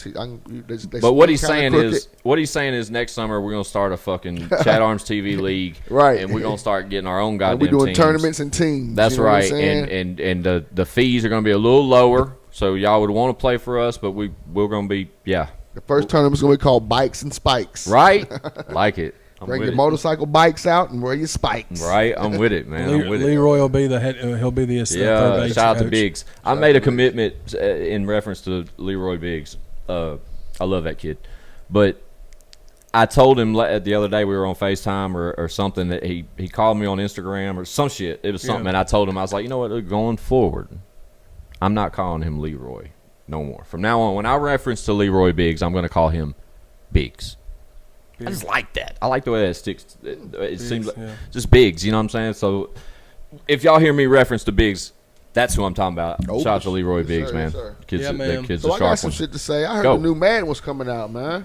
But what he's saying is next summer we're gonna start a fucking Chat Arms TV league, and we're gonna start getting our own goddamn. We're doing teams. tournaments and teams. That's right, and the fees are gonna be a little lower, so y'all would want to play for us, but we're gonna be The first tournament's gonna be called Bikes and Spikes. Right, like it. Bring your motorcycle bikes out and wear your spikes. Right, I'm with it, man. I'm with Leroy will be the head. He'll be the assistant. Yeah, shout out to Biggs. I made a commitment in reference to Leroy Biggs. I love that kid, but I told him the other day we were on FaceTime or something that he called me on Instagram or some shit. It was something, and I told him I was like, you know what, going forward, I'm not calling him Leroy no more. From now on, when I reference to Leroy Biggs, I'm going to call him Biggs. I just like that. I like the way that sticks. It seems like just Biggs. You know what I'm saying? So if y'all hear me reference to Biggs, that's who I'm talking about. Shout out to Leroy Biggs, man. Yes, man. That kid's so a I sharp got some shit to say. I heard the new Madden was coming out, man.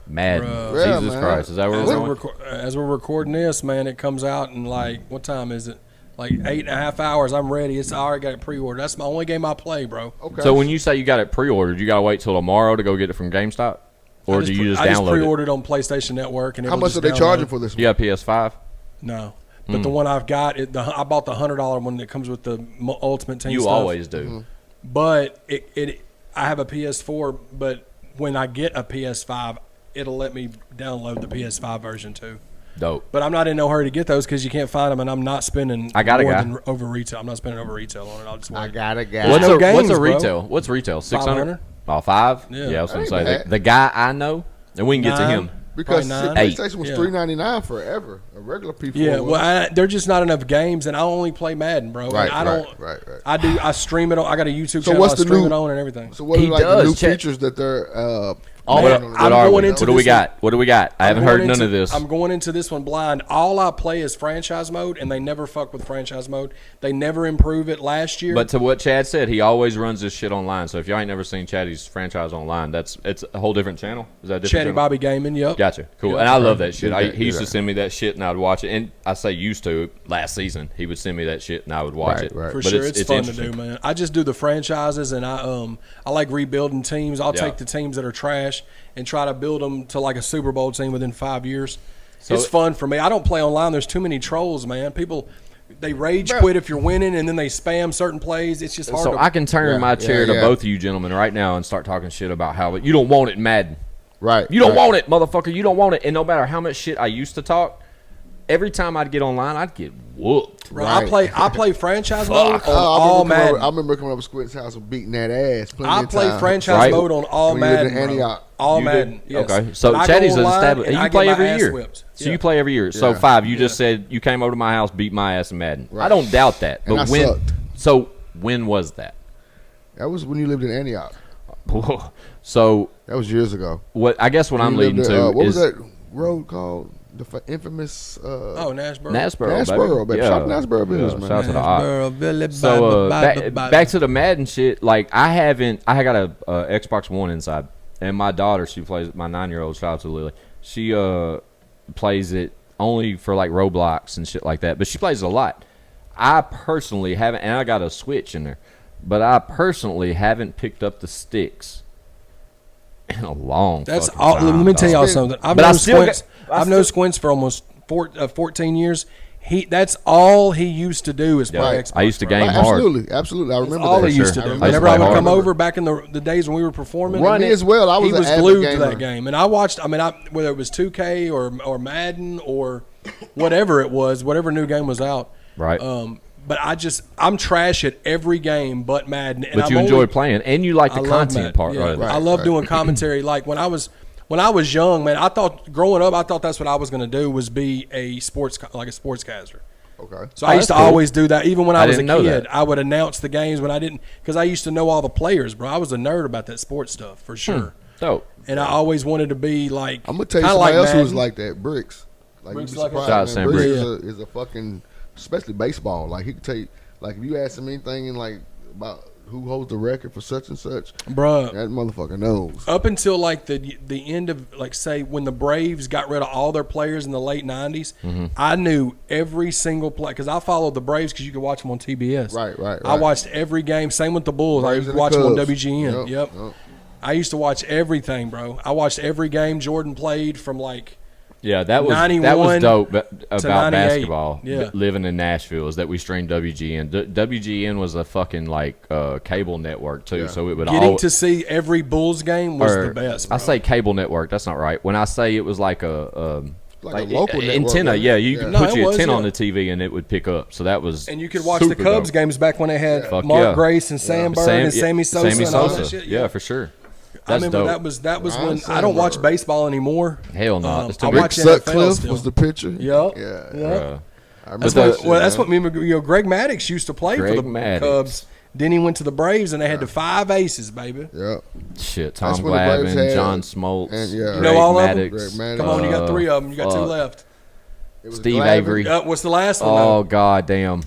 Madden. Yeah, Jesus man. Christ. Is that where we're going? As we're recording this, man, it comes out in like, what time is it? Like 8.5 hours. I'm ready. I already got it pre-ordered. That's my only game I play, bro. Okay. So when you say you got it pre-ordered, you got to wait till tomorrow to go get it from GameStop? Or do you just download it? I just pre-ordered on PlayStation Network. And how much are they charging for this one? You got PS5? No. But the one I've got, I bought the $100 one that comes with the Ultimate Team stuff. You always do. Mm-hmm. But I have a PS4, but when I get a PS5, it'll let me download the PS5 version too. Dope. But I'm not in no hurry to get those because you can't find them, and I'm not spending more than over retail. I'm not spending over retail on it. I'll just I got a guy. What's games, a bro. retail? What's retail? 600? 500? Oh, 5? Yeah. I was going to That say. ain't The guy I know, and we can get to 9. him. Because Probably 9. PlayStation was Yeah. $3.99 forever. A regular P4. Yeah, was. well, there's just not enough games, and I only play Madden, bro. Right, and I don't. right. I stream it. I got a YouTube So channel. what's I the stream new- it on and everything. So what are He like the does, new Chet. features that they're What do we got? What do we got? I haven't heard none of this. I'm going into this one blind. All I play is franchise mode, and they never fuck with franchise mode. They never improve it. Last year, But to what Chad said, he always runs this shit online. So if y'all ain't never seen Chaddy's franchise online, it's a whole different channel. Is that a different Chatty channel? Bobby Gaming. Yep. Gotcha. Cool. Yep. And I love that shit. He used to right. send me that shit, and I'd watch it. And I say used to last season. He would send me that shit, and I would watch Right, it. right. For But sure, it's fun to interesting. do, man. I just do the franchises, and I like rebuilding teams. I'll Yeah. take the teams that are trash and try to build them to like a Super Bowl team within 5 years. So it's fun for me. I don't play online. There's too many trolls, man. People, they rage quit if you're winning, and then they spam certain plays. It's just hard. So to, I can turn my chair to yeah. both of you gentlemen right now and start talking shit about how you don't want it in Madden. Right. You don't right. want it, motherfucker. You don't want it. And no matter how much shit I used to talk, every time I'd get online, I'd get whooped. Right. Right. I play franchise mode on Oh, all Madden. I remember coming up with Squints' house and beating that ass. I play franchise Right. mode on all When you lived in Madden, bro. Antioch. All You Madden. did? Yes. Okay. So But I go Chatty's an online established. and You I play get my every ass year. whipped. So Yeah. you play every year. So Yeah. 5. You just said you came over to my house, beat my ass in Madden. Right. I don't doubt that. And But I when? sucked. So when was that? That was when you lived in Antioch. So That was years ago. what? I guess what I'm You leading lived to at, what is was that road called? The infamous. Nashboro. Nashboro, baby. Shout out to Nashboro business, man. Shout out to the Ock. Nashboro, Billy, So Bobby, back to the Madden shit. Like I got a Xbox One inside, and my daughter, she plays. My 9-year-old, shout out to Lily. She plays it only for like Roblox and shit like that, but she plays it a lot. I personally haven't, and I got a Switch in there, but I personally haven't picked up the sticks in a long. That's fucking all. time, Let me tell y'all dog. something. I've But I known still Squints. got- I I've known still- Squints for almost 14 years. That's all he used to do is play Yeah. Xbox. I used to bro. game hard. Absolutely. I remember All that. he used to sure. do. I used to Whenever I play would come hard. over back in the days when we were performing, Run Me it. as well. I was he an was avid glued to gamer. that game. And I watched. I mean, whether it was 2K or Madden or whatever it was, whatever new game was out. Right. But I'm trash at every game but Madden. And But you enjoy playing, and you like the I love content Madden. part. Yeah. Right. I love doing commentary. Like when I was young, man, I thought growing up, I thought that's what I was going to do was be a sportscaster. Okay. So I used to cool. always do that. Even when I was a didn't know kid, that. I would announce the games when I didn't, because I used to know all the players, bro. I was a nerd about that sports stuff for sure. Dope. And I always wanted to be like. I'm gonna tell you kinda somebody else who was Madden. like that. Bricks. Like Bricks you'd be like that? surprised, Shout out man. Sam Bricks is a fucking, especially baseball. Like he could tell you, like if you ask him anything in like about who holds the record for such and such, Bruh. that motherfucker knows. Up until like the end of like say when the Braves got rid of all their players in the late '90s, I knew every single play because I followed the Braves because you could watch them on TBS. Right. I watched every game. Same with the Bulls. Braves I and the watched them on Cubs. WGN. Yep. I used to watch everything, bro. I watched every game Jordan played from like. Yeah, that was 91 dope about 98. basketball. Yeah. Living in Nashville is that we streamed WGN. WGN was a fucking like cable network too, Yeah. so it would Getting to see every Bulls game was or the best. Bro. I say cable network. That's not right. When I say it was like a like a local network, antenna. right? Yeah, you could No, put it your was, antenna yeah. on the TV and it would pick up. So that was And you could watch the super Cubs dope. games back when they had Fuck Mark yeah. Grace and Sam Bird and Sammy Sosa and all that shit. Yeah, for sure. I That's remember dope. that was Ryan when I don't watch Sandberg. baseball anymore. Hell no. It's I still watch Rick NFL Sutcliffe still. was the pitcher. Yep. Yeah. Yep. I remember That's that what, shit, well, that's man. what me, Greg Maddux used to play for Greg the Maddux. Cubs. Then he went to the Braves and they had the 5 aces, baby. Yeah. Shit. That's Tom when the Braves Glavine, had- John Smoltz, and, yeah. You know all of them? Maddox, Greg Maddux. Come on, you got 3 of them. You got 2 fuck. left. It was Steve Glavine. Avery. What's the last one? Oh, though? god damn.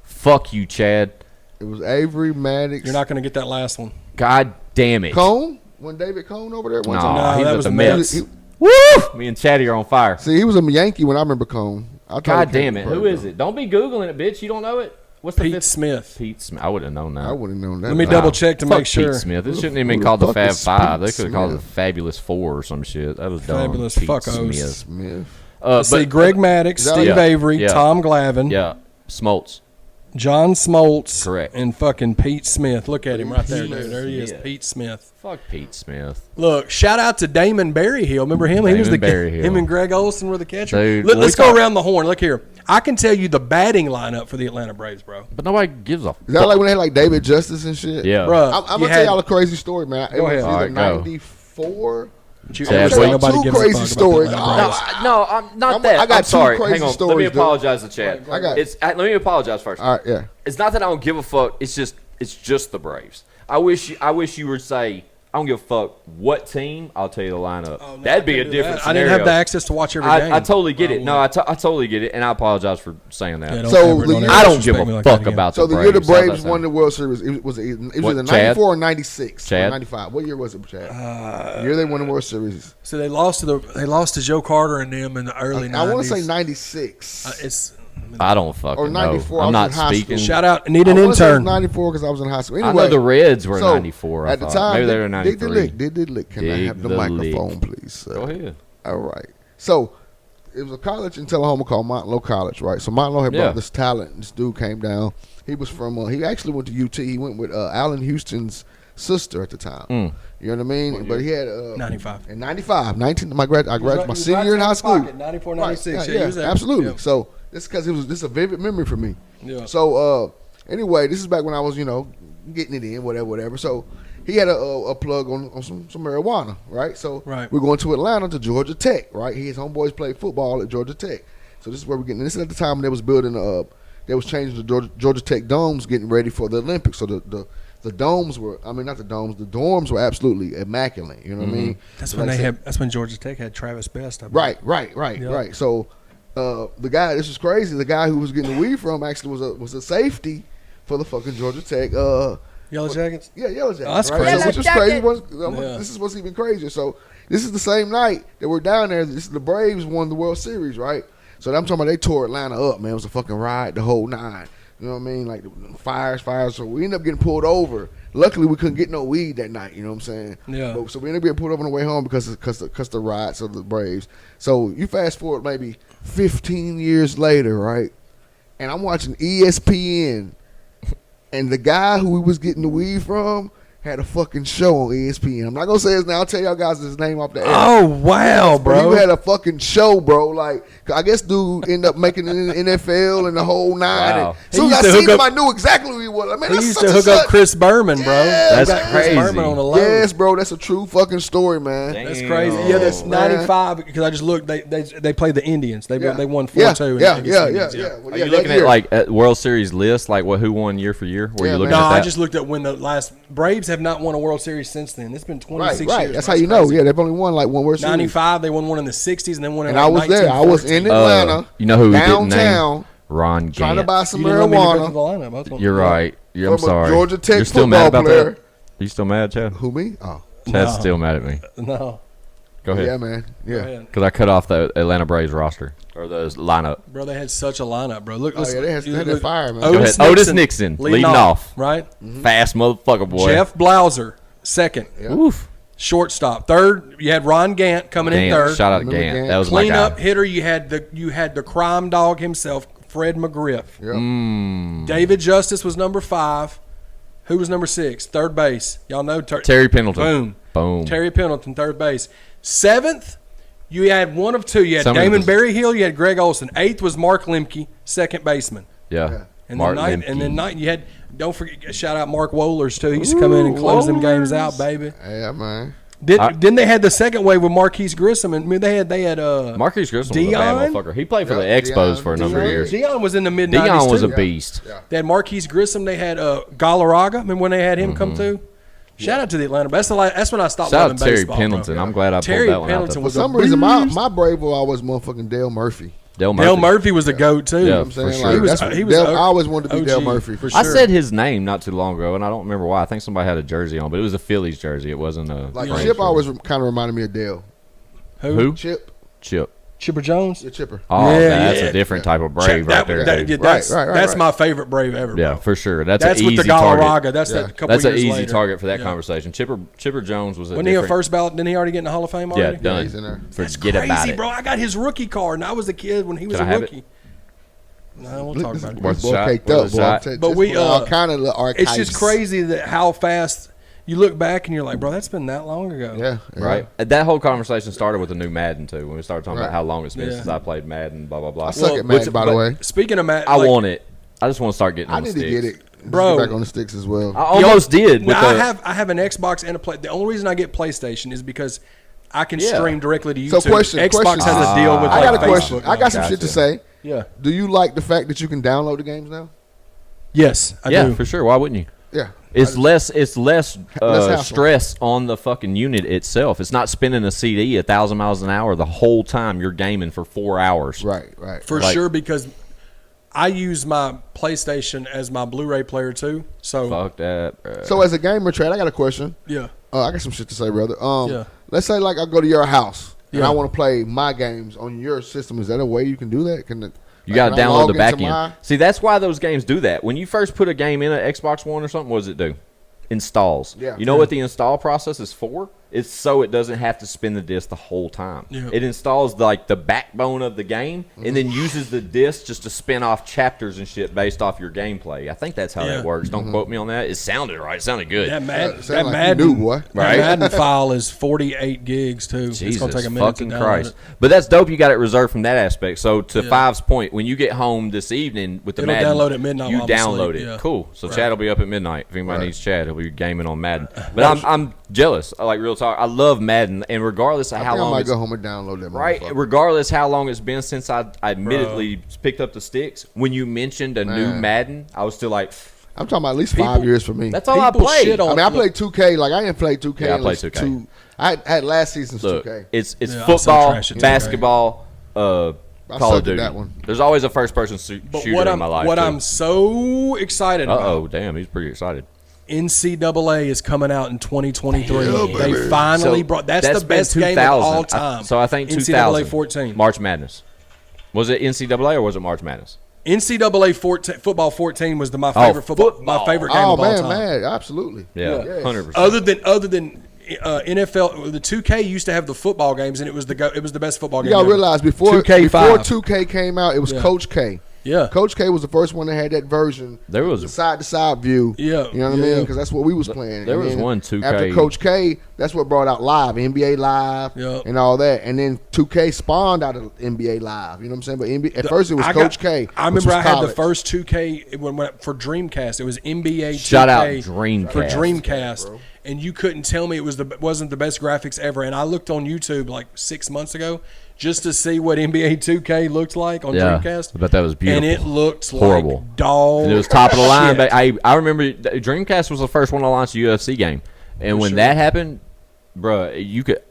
Fuck you, Chad. It was Avery, Maddox. You're not going to get that last one. God damn it. Cone? When David Cone over there? One time? No, No, he that was was at the the Mets. Mets. Woo! Me and Chatty are on fire. See, he was a Yankee when I remember Cone. God damn it. Who is it? Don't be Googling it, bitch. You don't know it? What's the Pete fifth? Smith. Pete Smith. I would have known that. I would have known that. Let me Nah. double check to Fuck make sure. Pete Smith. It shouldn't Who even been the called the fuck Fab is Five. They Pete could have called it the Smith? Fabulous Four or some shit. That was dumb. Fabulous Pete fuckos. Smith. Smith. See, Greg Maddux, that- Steve Yeah. Avery, Yeah. Tom Glavine, Yeah. Smoltz. John Smoltz, Correct. and fucking Pete Smith. Look at him right there, Pete dude. There he is, Smith. Pete Smith. Fuck Pete Smith. Look, shout out to Damon Berryhill. Remember him? He was Damon the Berryhill. him and Greg Olson were the catcher. Dude, Let's we go talk- around the horn. Look here. I can tell you the batting lineup for the Atlanta Braves, bro. But nobody gives a Is that like when they had like David Justice and shit? Yeah. Bruh, I'm you gonna tell had- y'all a crazy story, man. It Go was ahead. either All right, go. 94. But you Yeah, always boy. say nobody Two gives a crazy fuck about the stories. Atlanta Oh, Braves. No, I'm not I'm- that. I got I'm two sorry. crazy Hang on. Let me stories, dude. apologize to Chad. I got- Let me apologize first. All right, yeah. It's not that I don't give a fuck. It's just the Braves. I wish you would say I don't give a fuck what team. I'll tell you the lineup. Oh, no, That'd I be a couldn't do different that. scenario. I didn't have the access to watch every game. I totally get it. Well, No, I totally get it, and I apologize for saying that. Yeah, don't So ever- the don't year- ever I don't give disrespect me a like that fuck again. about So the the Braves. year the How's that Braves sound? won the World Series, it was either What, 94 or 96 or Chad? 95. What year was it, Chad? The year they won the World Series. So they lost to Joe Carter and them in the early 90s. I want to say 96. It's I don't fucking Or 94, know. I I'm was not in high speaking. school. shout out. I need an I wanna say it was intern. 94 because I was in high school. I Anyway, know the Reds were so, 94. I at the thought. time, Maybe they were dig 93. the lick. Dig the lick. Can I Dig have the the microphone, lick. please? Sir? Go ahead. All right. So it was a college in Tullahoma called Montlow College, right? So Montlow had Yeah. brought this talent. This dude came down. He was from. He actually went to UT. He went with Allen Houston's sister at the time. You know what I mean? But he had 95. in 95, 19. I graduated my senior year in high school. 94, Right, 96. yeah, Yeah, he was there. absolutely. Yeah. So this because this is a vivid memory for me. Yeah. So anyway, this is back when I was getting it in whatever. So he had a plug on some marijuana, right? So Right. we're going to Atlanta to Georgia Tech, right? His homeboys played football at Georgia Tech. So this is where we're getting. This is at the time they was building they was changing the Georgia Tech domes, getting ready for the Olympics. So the domes were, I mean, not the domes, the dorms were absolutely immaculate. You know what I mean? That's So when like I said- That's when Georgia Tech had Travis Best. I believe. Right. So the guy, this is crazy. The guy who was getting the weed from actually was a safety for the fucking Georgia Tech. Yellow Jackets. Yeah, Yellow Jackets. Oh, that's right? crazy. So, which is crazy. Yeah. This is what's even crazier. So this is the same night that we're down there. This is the Braves won the World Series, right? So I'm talking about they tore Atlanta up, man. It was a fucking riot, the whole nine. You know what I mean? Like fires. So we ended up getting pulled over. Luckily, we couldn't get no weed that night. You know what I'm saying? Yeah. So we ended up getting pulled over on the way home because the riots of the Braves. So you fast forward maybe 15 years later, right? And I'm watching ESPN, and the guy who we was getting the weed from had a fucking show on ESPN. I'm not gonna say his name. I'll tell y'all guys his name off the air. Oh wow, But bro! he had a fucking show, bro. Like, I guess dude ended up making it in the NFL and the whole nine. Wow. And as soon as I He used to seen hook him, up- I knew exactly who he was. I mean, He that's used such to and hook up such. Chris Berman, bro. Yeah. That's Got Chris crazy. Berman on the low. Yes, bro. That's a true fucking story, man. Damn. That's crazy. Oh, Yeah, that's man. 95 because I just looked. They played the Indians. They won 4-2. Yeah, against the Indians, Well, Are yeah, you that looking year. at like at World Series list, like who won year for year? Were Yeah, you looking man. No, at that? I just looked at when the last Braves have not won a World Series since then. It's been 26 Right. years. That's bro. how you It's know. crazy. Yeah, they've only won like one World Series. 95, they won one in the 60s, and then one in And I was there. I was in Atlanta. You know who we didn't downtown, name? Ron trying to Gant. buy some You didn't let me go through the marijuana. lineup. I was gonna- You're right. Yeah, I'm From a sorry. Georgia Tech You're still mad football about player. that? You still mad, Chad? Who me? Oh, Chad's No. still mad at me. No, Go ahead. yeah, man. go Yeah. ahead. Because I cut off the Atlanta Braves roster or the lineup. Bro, they had such a lineup, bro. Look, Oh yeah, they had you that look- fire, man. Go ahead. Otis Nixon leading off. right? Fast motherfucker, boy. Jeff Blauser, second. Yeah. Oof. Shortstop. Third, you had Ron Gant coming in Gant. third. Shout out to Remember Gant. Gant? That was my Clean guy. up hitter, you had the crime dog himself, Fred McGriff. Yeah. David Justice was number 5. Who was number 6? Third base. Y'all know Terry Pendleton. Boom. Boom. Terry Pendleton, third base. 7th, You had one of two. You had Damon Berryhill. You had Greg Olson. 8th was Mark Lemke, second baseman. Yeah. And then ninth, you had. Don't forget, shout out Mark Wohlers too. He used to come in and close them games out, baby. Yeah, man. Then they had the second wave with Marquise Grissom, and they had Marquise Grissom was a bad motherfucker. He played for the Expos for a number of years. Dion was in the mid-90s Dion was too. a beast. Yeah. They had Marquise Grissom. They had Galarraga. Remember when they had him come through? Shout out to the Atlanta. That's when I stopped loving Terry baseball. Pendleton. Bro. I'm glad I Terry pulled that one out. Pendleton was For some reason, my brave boy always motherfucking Dale Murphy. Dale Murphy was the GOAT too. Yeah, I'm saying, for sure. Like, I always wanted to be OG, Dale Murphy. for sure. I said his name not too long ago, and I don't remember why. I think somebody had a jersey on, but it was a Phillies jersey. It wasn't a Like Braves Chip jersey. always kind of reminded me of Dale. Who? Chip. Chipper Jones. Yeah, Chipper. Oh, Yeah, that's yeah. a different type of Brave right there. dude. That's my favorite Brave ever. Yeah, bro. for sure. That's That's an with easy the Galarraga. target. That's that couple That's an years easy later. target for that Yeah. conversation. Chipper Jones was a Wasn't he a different. first ballot? Didn't he already get in the Hall of Fame Yeah, already? done. he's in there. Forget Crazy, about it. bro. I got his rookie card, and I was a kid when he was Can a I have rookie. No, I won't talk about it. Worth a Boy shot, caked worth up, a boy. shot. But we, all kind of It's just crazy that how fast you look back and you're like, bro, that's been that long ago. Yeah, Right. That whole conversation started with the new Madden too. When we started talking Right. about how long it's been Yeah. since I played Madden. Blah blah blah. I suck at Madden, by the way. Speaking of Matt, I want it. I just want to start getting I on the need to sticks. get it, Bro. Get back on the sticks as well. I almost did. With Now, the, I have an Xbox and a play. The only reason I get PlayStation is because I can Yeah. stream directly to So YouTube. question. Xbox has a deal with I got a Facebook question. now. I got some Gotcha. shit to say. Yeah. Do you like the fact that you can download the games now? Yes, I yeah, do. for sure. Why wouldn't you? Yeah. It's less hassle. stress on the fucking unit itself. It's not spinning a CD 1,000 miles an hour the whole time you're gaming for 4 hours. Right. For sure, because I use my PlayStation as my Blu-ray player too. So Fuck that. Bro. So as a gamer, Trad, I got a question. yeah, I got some shit to say, brother. Yeah. Let's say like I go to your house and Yeah. I want to play my games on your system. Is that a way you can do that? You got to download the back end. My... See, that's why those games do that. When you first put a game in an Xbox One or something, what does it do? Installs. Yeah. You know what the install process is for? It's so it doesn't have to spin the disc the whole time. Yeah. It installs the backbone of the game and then uses the disc just to spin off chapters and shit based off your gameplay. I think that's how that works. Don't quote me on that. It sounded right. It sounded good. that sound like Madden, you knew, boy. Right. that Madden file is 48 gigs too. Jesus it's gonna take a minute fucking to download Christ. it. But that's dope. You got it reserved from that aspect. So to Five's point, when you get home this evening with the It'll Madden, download at midnight you while I'm download asleep, it. yeah. Cool. So Right. Chad will be up at midnight. If anybody needs Chad, he'll be gaming on Madden. But I'm jealous. Like real talk. I love Madden, and regardless of I how think I long might it's go home and download that. right, motherfucker. regardless how long it's been since I admittedly picked up the sticks. When you mentioned a new Man. Madden, I was still like, I'm talking about at least 5 years for me. that's all I People played. shit on- I mean, I played 2K. Like I didn't play 2K. Yeah, I in played like 2K. I had last season's Look, 2K. it's Yeah, I'm so football, trash at 2K. basketball, Call sucked of at Duty. that one. There's always a first person But shooter what in my life. what too. I'm so excited about. Uh-oh, damn, he's pretty excited. NCAA is coming out in 2023. Yeah, They baby. finally So brought. That's the been best game of 2000. all time. So I think NCAA 2000. 14. March Madness. Was it NCAA or was it March Madness? NCAA 14, football 14 was my favorite football. football. My favorite game Oh of all man, time. man, absolutely. Yeah, Yes. 100%. Other than NFL, the 2K used to have the football games, and it was the best football game. You gotta ever. realize before 2K5. 2K came out, it was Yeah. Coach K. Yeah. Coach K was the first one that had that version. There was- the side to side view. Yeah, you know what I yeah. mean? Because that's what we was playing. There And was then one 2K. after Coach K. That's what brought out Live, NBA Live, Yeah. and all that. And then 2K spawned out of NBA Live. You know what I'm saying? But NBA, at first it was Coach K. I which remember was I had the college. first 2K for Dreamcast. It was NBA 2K Shout out Dreamcast. for Dreamcast, and you couldn't tell me it wasn't the best graphics ever. And I looked on YouTube like 6 months ago just to see what NBA 2K looked like on Yeah, Dreamcast. I bet that was beautiful. And it looked Horrible. like dog. And it was top of the line. shit. But I remember Dreamcast was the first one to launch a UFC game, and when that happened, bruh, you could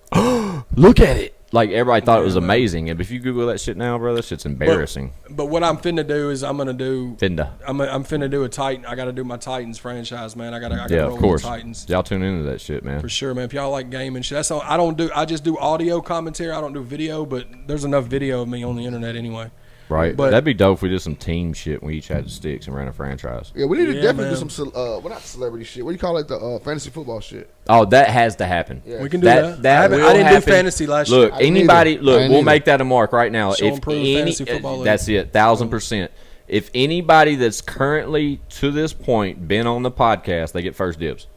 look at it. Like everybody thought it was amazing, and if you Google that shit now, bro, that shit's embarrassing. But what I'm finna do is I'm Finna. finna do a Titan. I got to do my Titans franchise, man. I got Yeah, roll of course. the Titans. Y'all tune into that shit, man. For sure, man. If y'all like gaming shit, that's all. I just do audio commentary. I don't do video, but there's enough video of me on the internet anyway. Right, But- that'd be dope if we did some team shit. We each had the sticks and ran a franchise. Yeah, we need to Yeah, definitely man. do some. Well, not celebrity shit. What do you call it? The fantasy football shit. Oh, that has to happen. Yeah. We can do that. I will didn't do happen. fantasy last Look, year. I didn't anybody, either. I look, didn't we'll either. make that a mark right now. Show and prove fantasy football league. That's it, 1,000%. If anybody that's currently to this point been on the podcast, they get first dibs.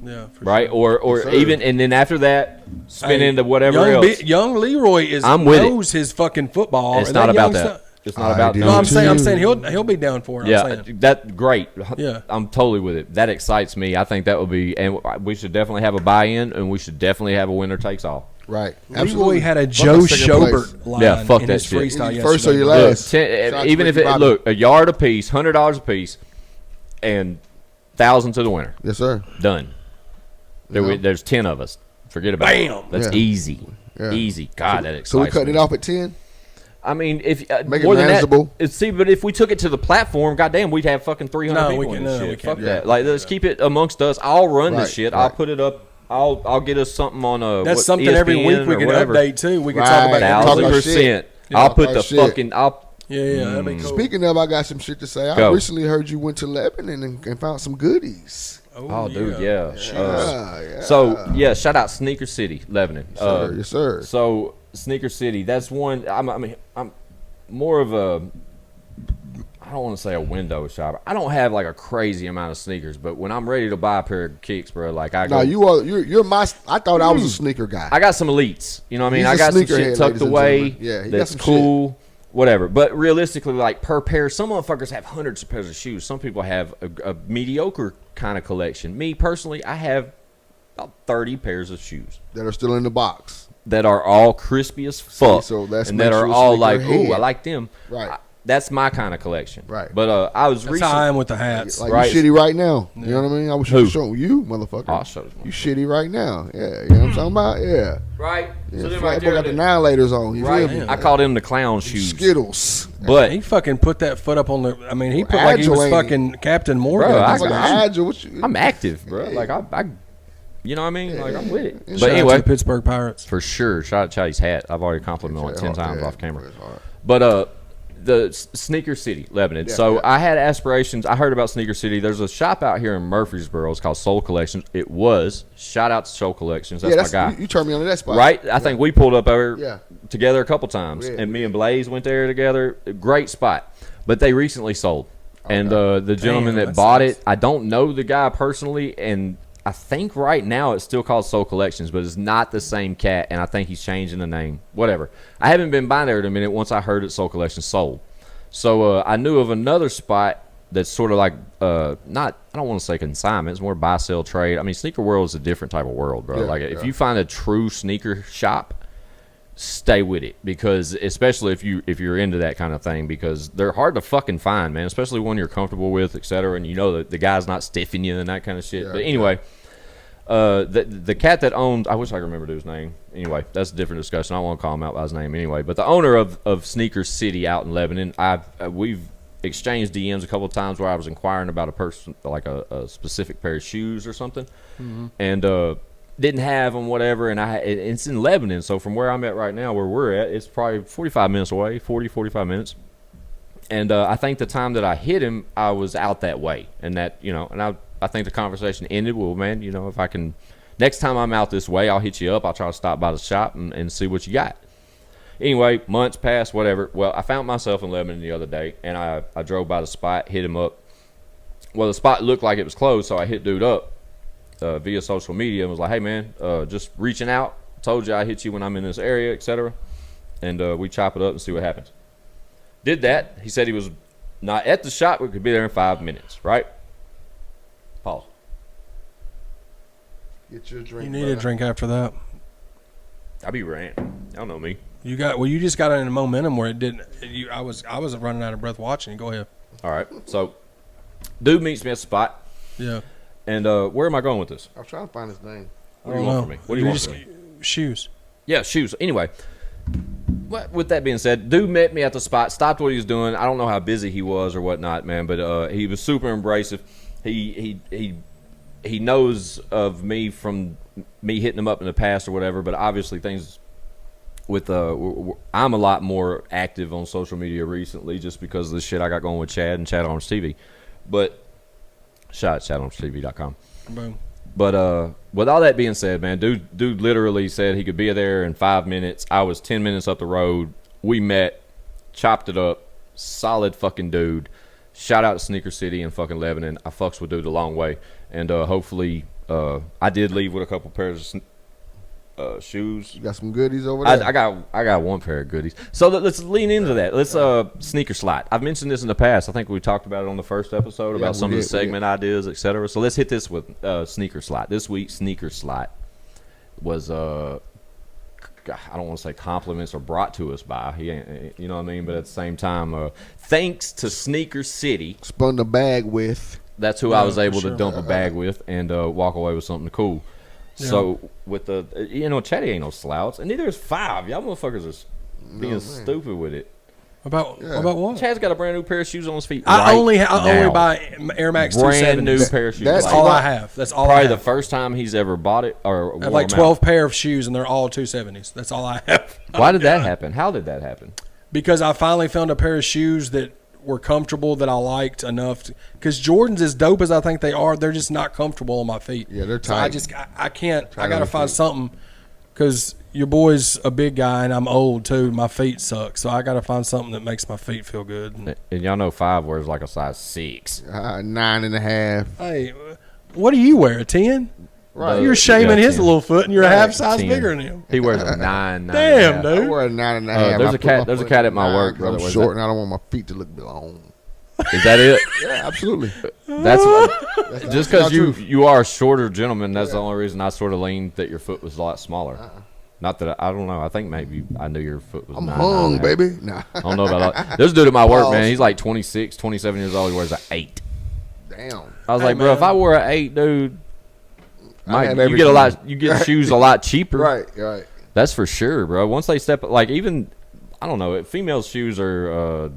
Yeah, for right? sure. Or even, and then after that, spin into whatever else. Young Leroy knows his fucking football. It's not about that. It's not about that. No, I'm saying he'll be down for it. Yeah, that's great. Yeah, I'm totally with it. That excites me. I think that would be, and we should definitely have a buy-in, and we should definitely have a winner takes all. Right. Leroy had a Joe Schobert line fuck in that his shit. freestyle yesterday. First or your last. Look, even if it a yard a piece, $100 a piece, and 1,000 to the winner. Yes, sir. Done. There's 10 of us. Forget about it. That's easy. Yeah. Easy. God, that excites me. So we cutting it off at 10? I mean, if make more it manageable. Than that, see, but if we took it to the platform, goddamn, we'd have fucking 300 people in this shit. We can't. Fuck that. Like, let's keep it amongst us. I'll run this shit. I'll put it up. I'll get us something on that's something ESPN every week we can update too. We can talk about 1,000%. I'll put the fucking. Yeah, that'd be cool. Speaking of, I got some shit to say. I recently heard you went to Lebanon and found some goodies. Oh, dude, yeah. So shout out Sneaker City, Lebanon. Yes, sir. So Sneaker City, that's one. I'm more of a. I don't want to say a window shopper. I don't have like a crazy amount of sneakers, but when I'm ready to buy a pair of kicks, bro, like I go. No, you're my. I thought I was a sneaker guy. I got some elites. You know what I mean? He's I got some shit head, tucked away. Yeah, that's cool. Whatever. But realistically, like per pair, some motherfuckers have hundreds of pairs of shoes. Some people have a mediocre kind of collection. Me personally, I have about 30 pairs of shoes that are still in the box. That are all crispy as fuck. So that's and that are all like, head. ooh, I like them. Right. That's my kind of collection. Right. But I was recently. That's how I am with the hats. Like you shitty right now. You know what I mean? I was showing you, motherfucker. I'll show you. You shitty right now. Yeah. You know what I'm talking about? Yeah. Right. Yeah, So then right there, got the annihilators on. You feel me? I call them the clown shoes. Skittles. But he fucking put that foot up on the. I mean, he put like he was fucking Captain Morgan. Bro, I'm active, bro. Like I you know what I mean? Like I'm with it. But anyway, the Pittsburgh Pirates for sure. Shout out Chatty's hat. I've already complimented on it 10 times off camera. But the Sneaker City, Lebanon. I had aspirations. I heard about Sneaker City. There's a shop out here in Murfreesboro. It's called Soul Collections. It was. Shout out to Soul Collections. That's my guy. You turned me on to that spot. Right? I think we pulled up over together a couple times. And me and Blaze went there together. Great spot. But they recently sold. Okay. And the gentleman that bought it, I don't know the guy personally, and I think right now it's still called Soul Collections, but it's not the same cat, and I think he's changing the name. Whatever. I haven't been by there in a minute once I heard it Soul Collections sold. So I knew of another spot that's sort of like, I don't want to say consignment. It's more buy, sell, trade. I mean, sneaker world is a different type of world, bro. If you find a true sneaker shop, stay with it, because especially if you're into that kind of thing, because they're hard to fucking find, man, especially one you're comfortable with, etc. And you know that the guy's not stiffing you and that kind of shit. But anyway, the cat that owned, I wish I could remember his name. Anyway, that's a different discussion. I don't want to call him out by his name anyway. But the owner of Sneaker City out in Lebanon, we've exchanged DMs a couple of times where I was inquiring about a person, like a specific pair of shoes or something, and didn't have them, whatever. And it's in Lebanon, so from where I'm at right now, where we're at, it's probably 45 minutes away, 45 minutes. And I think the time that I hit him, I was out that way, and that, you know, and I think the conversation ended, well, man, you know, if I can, next time I'm out this way, I'll hit you up. I'll try to stop by the shop and see what you got. Anyway, months passed, whatever. Well, I found myself in Lebanon the other day, and I drove by the spot, hit him up. Well, the spot looked like it was closed, so I hit dude up via social media and was like, hey, man, just reaching out. Told you I hit you when I'm in this area, etc. And we chop it up and see what happens. Did that. He said he was not at the shop, but could be there in 5 minutes, right? Pause. Get your drink. You need a drink after that. I be ranting. Y'all know me. You just got in a momentum where it didn't. I was running out of breath watching you. Go ahead. All right. So, dude meets me at the spot. Yeah. And where am I going with this? I'm trying to find his name. What do you want from me? What do you want from me? Shoes. Yeah, shoes. Anyway, with that being said, dude met me at the spot, stopped what he was doing. I don't know how busy he was or whatnot, man, but he was super embracive. He knows of me from me hitting him up in the past or whatever, but obviously things with I'm a lot more active on social media recently just because of the shit I got going with Chad and Chad Arms TV. But shout out chadarmstv.com. Boom. But with all that being said, man, dude literally said he could be there in 5 minutes. I was 10 minutes up the road. We met, chopped it up. Solid fucking dude. Shout out to Sneaker City in fucking Lebanon. I fucks with dude a long way. And hopefully I did leave with a couple pairs of shoes. You got some goodies over there? I got one pair of goodies. So let's lean into that. Let's sneaker slide. I've mentioned this in the past. I think we talked about it on the first episode about some of the segment ideas, etc. So let's hit this with sneaker slide. This week's sneaker slide was I don't want to say compliments or brought to us by. You know what I mean? But at the same time, thanks to Sneaker City. Spun the bag with. That's who I was able to dump a bag with and walk away with something cool. Yeah. So with the, Chatty ain't no slouch, and neither is 5. Y'all motherfuckers are being stupid with it. About what? Chad's got a brand new pair of shoes on his feet. I only buy Air Max 270s. Brand new pair of shoes. That's all I have. That's all probably I have. the first time he's ever bought it or I have like 12 pair of shoes, and they're all 270s. That's all I have. Why did that happen? How did that happen? Because I finally found a pair of shoes that were comfortable, that I liked enough. Because Jordans, as dope as I think they are, they're just not comfortable on my feet. Yeah, they're tight. So I can't. I got to find something. Because your boy's a big guy and I'm old too. My feet suck, so I got to find something that makes my feet feel good. And y'all know 5 wears like a size 6, 9.5. Hey, what do you wear? A 10? Right, you're shaming his little foot, and you're a half size 10. Bigger than him. He wears a 9. Damn, dude. I wear a 9.5. There's a cat at my work, brother. I'm short, and I don't want my feet to look long. Is that it? Yeah, absolutely. That's just because you are a shorter gentleman. That's the only reason I sort of leaned that your foot was a lot smaller. Not that I don't know. I think maybe I knew your foot was. I'm hung, baby. Nah. I don't know about that. There's a dude at my work, man. He's like 26, 27 years old. He wears an 8. Damn. I was like, bro, if I wore an 8, dude, you get shoes a lot cheaper. Right. That's for sure, bro. Once they step, like even, I don't know, females' shoes are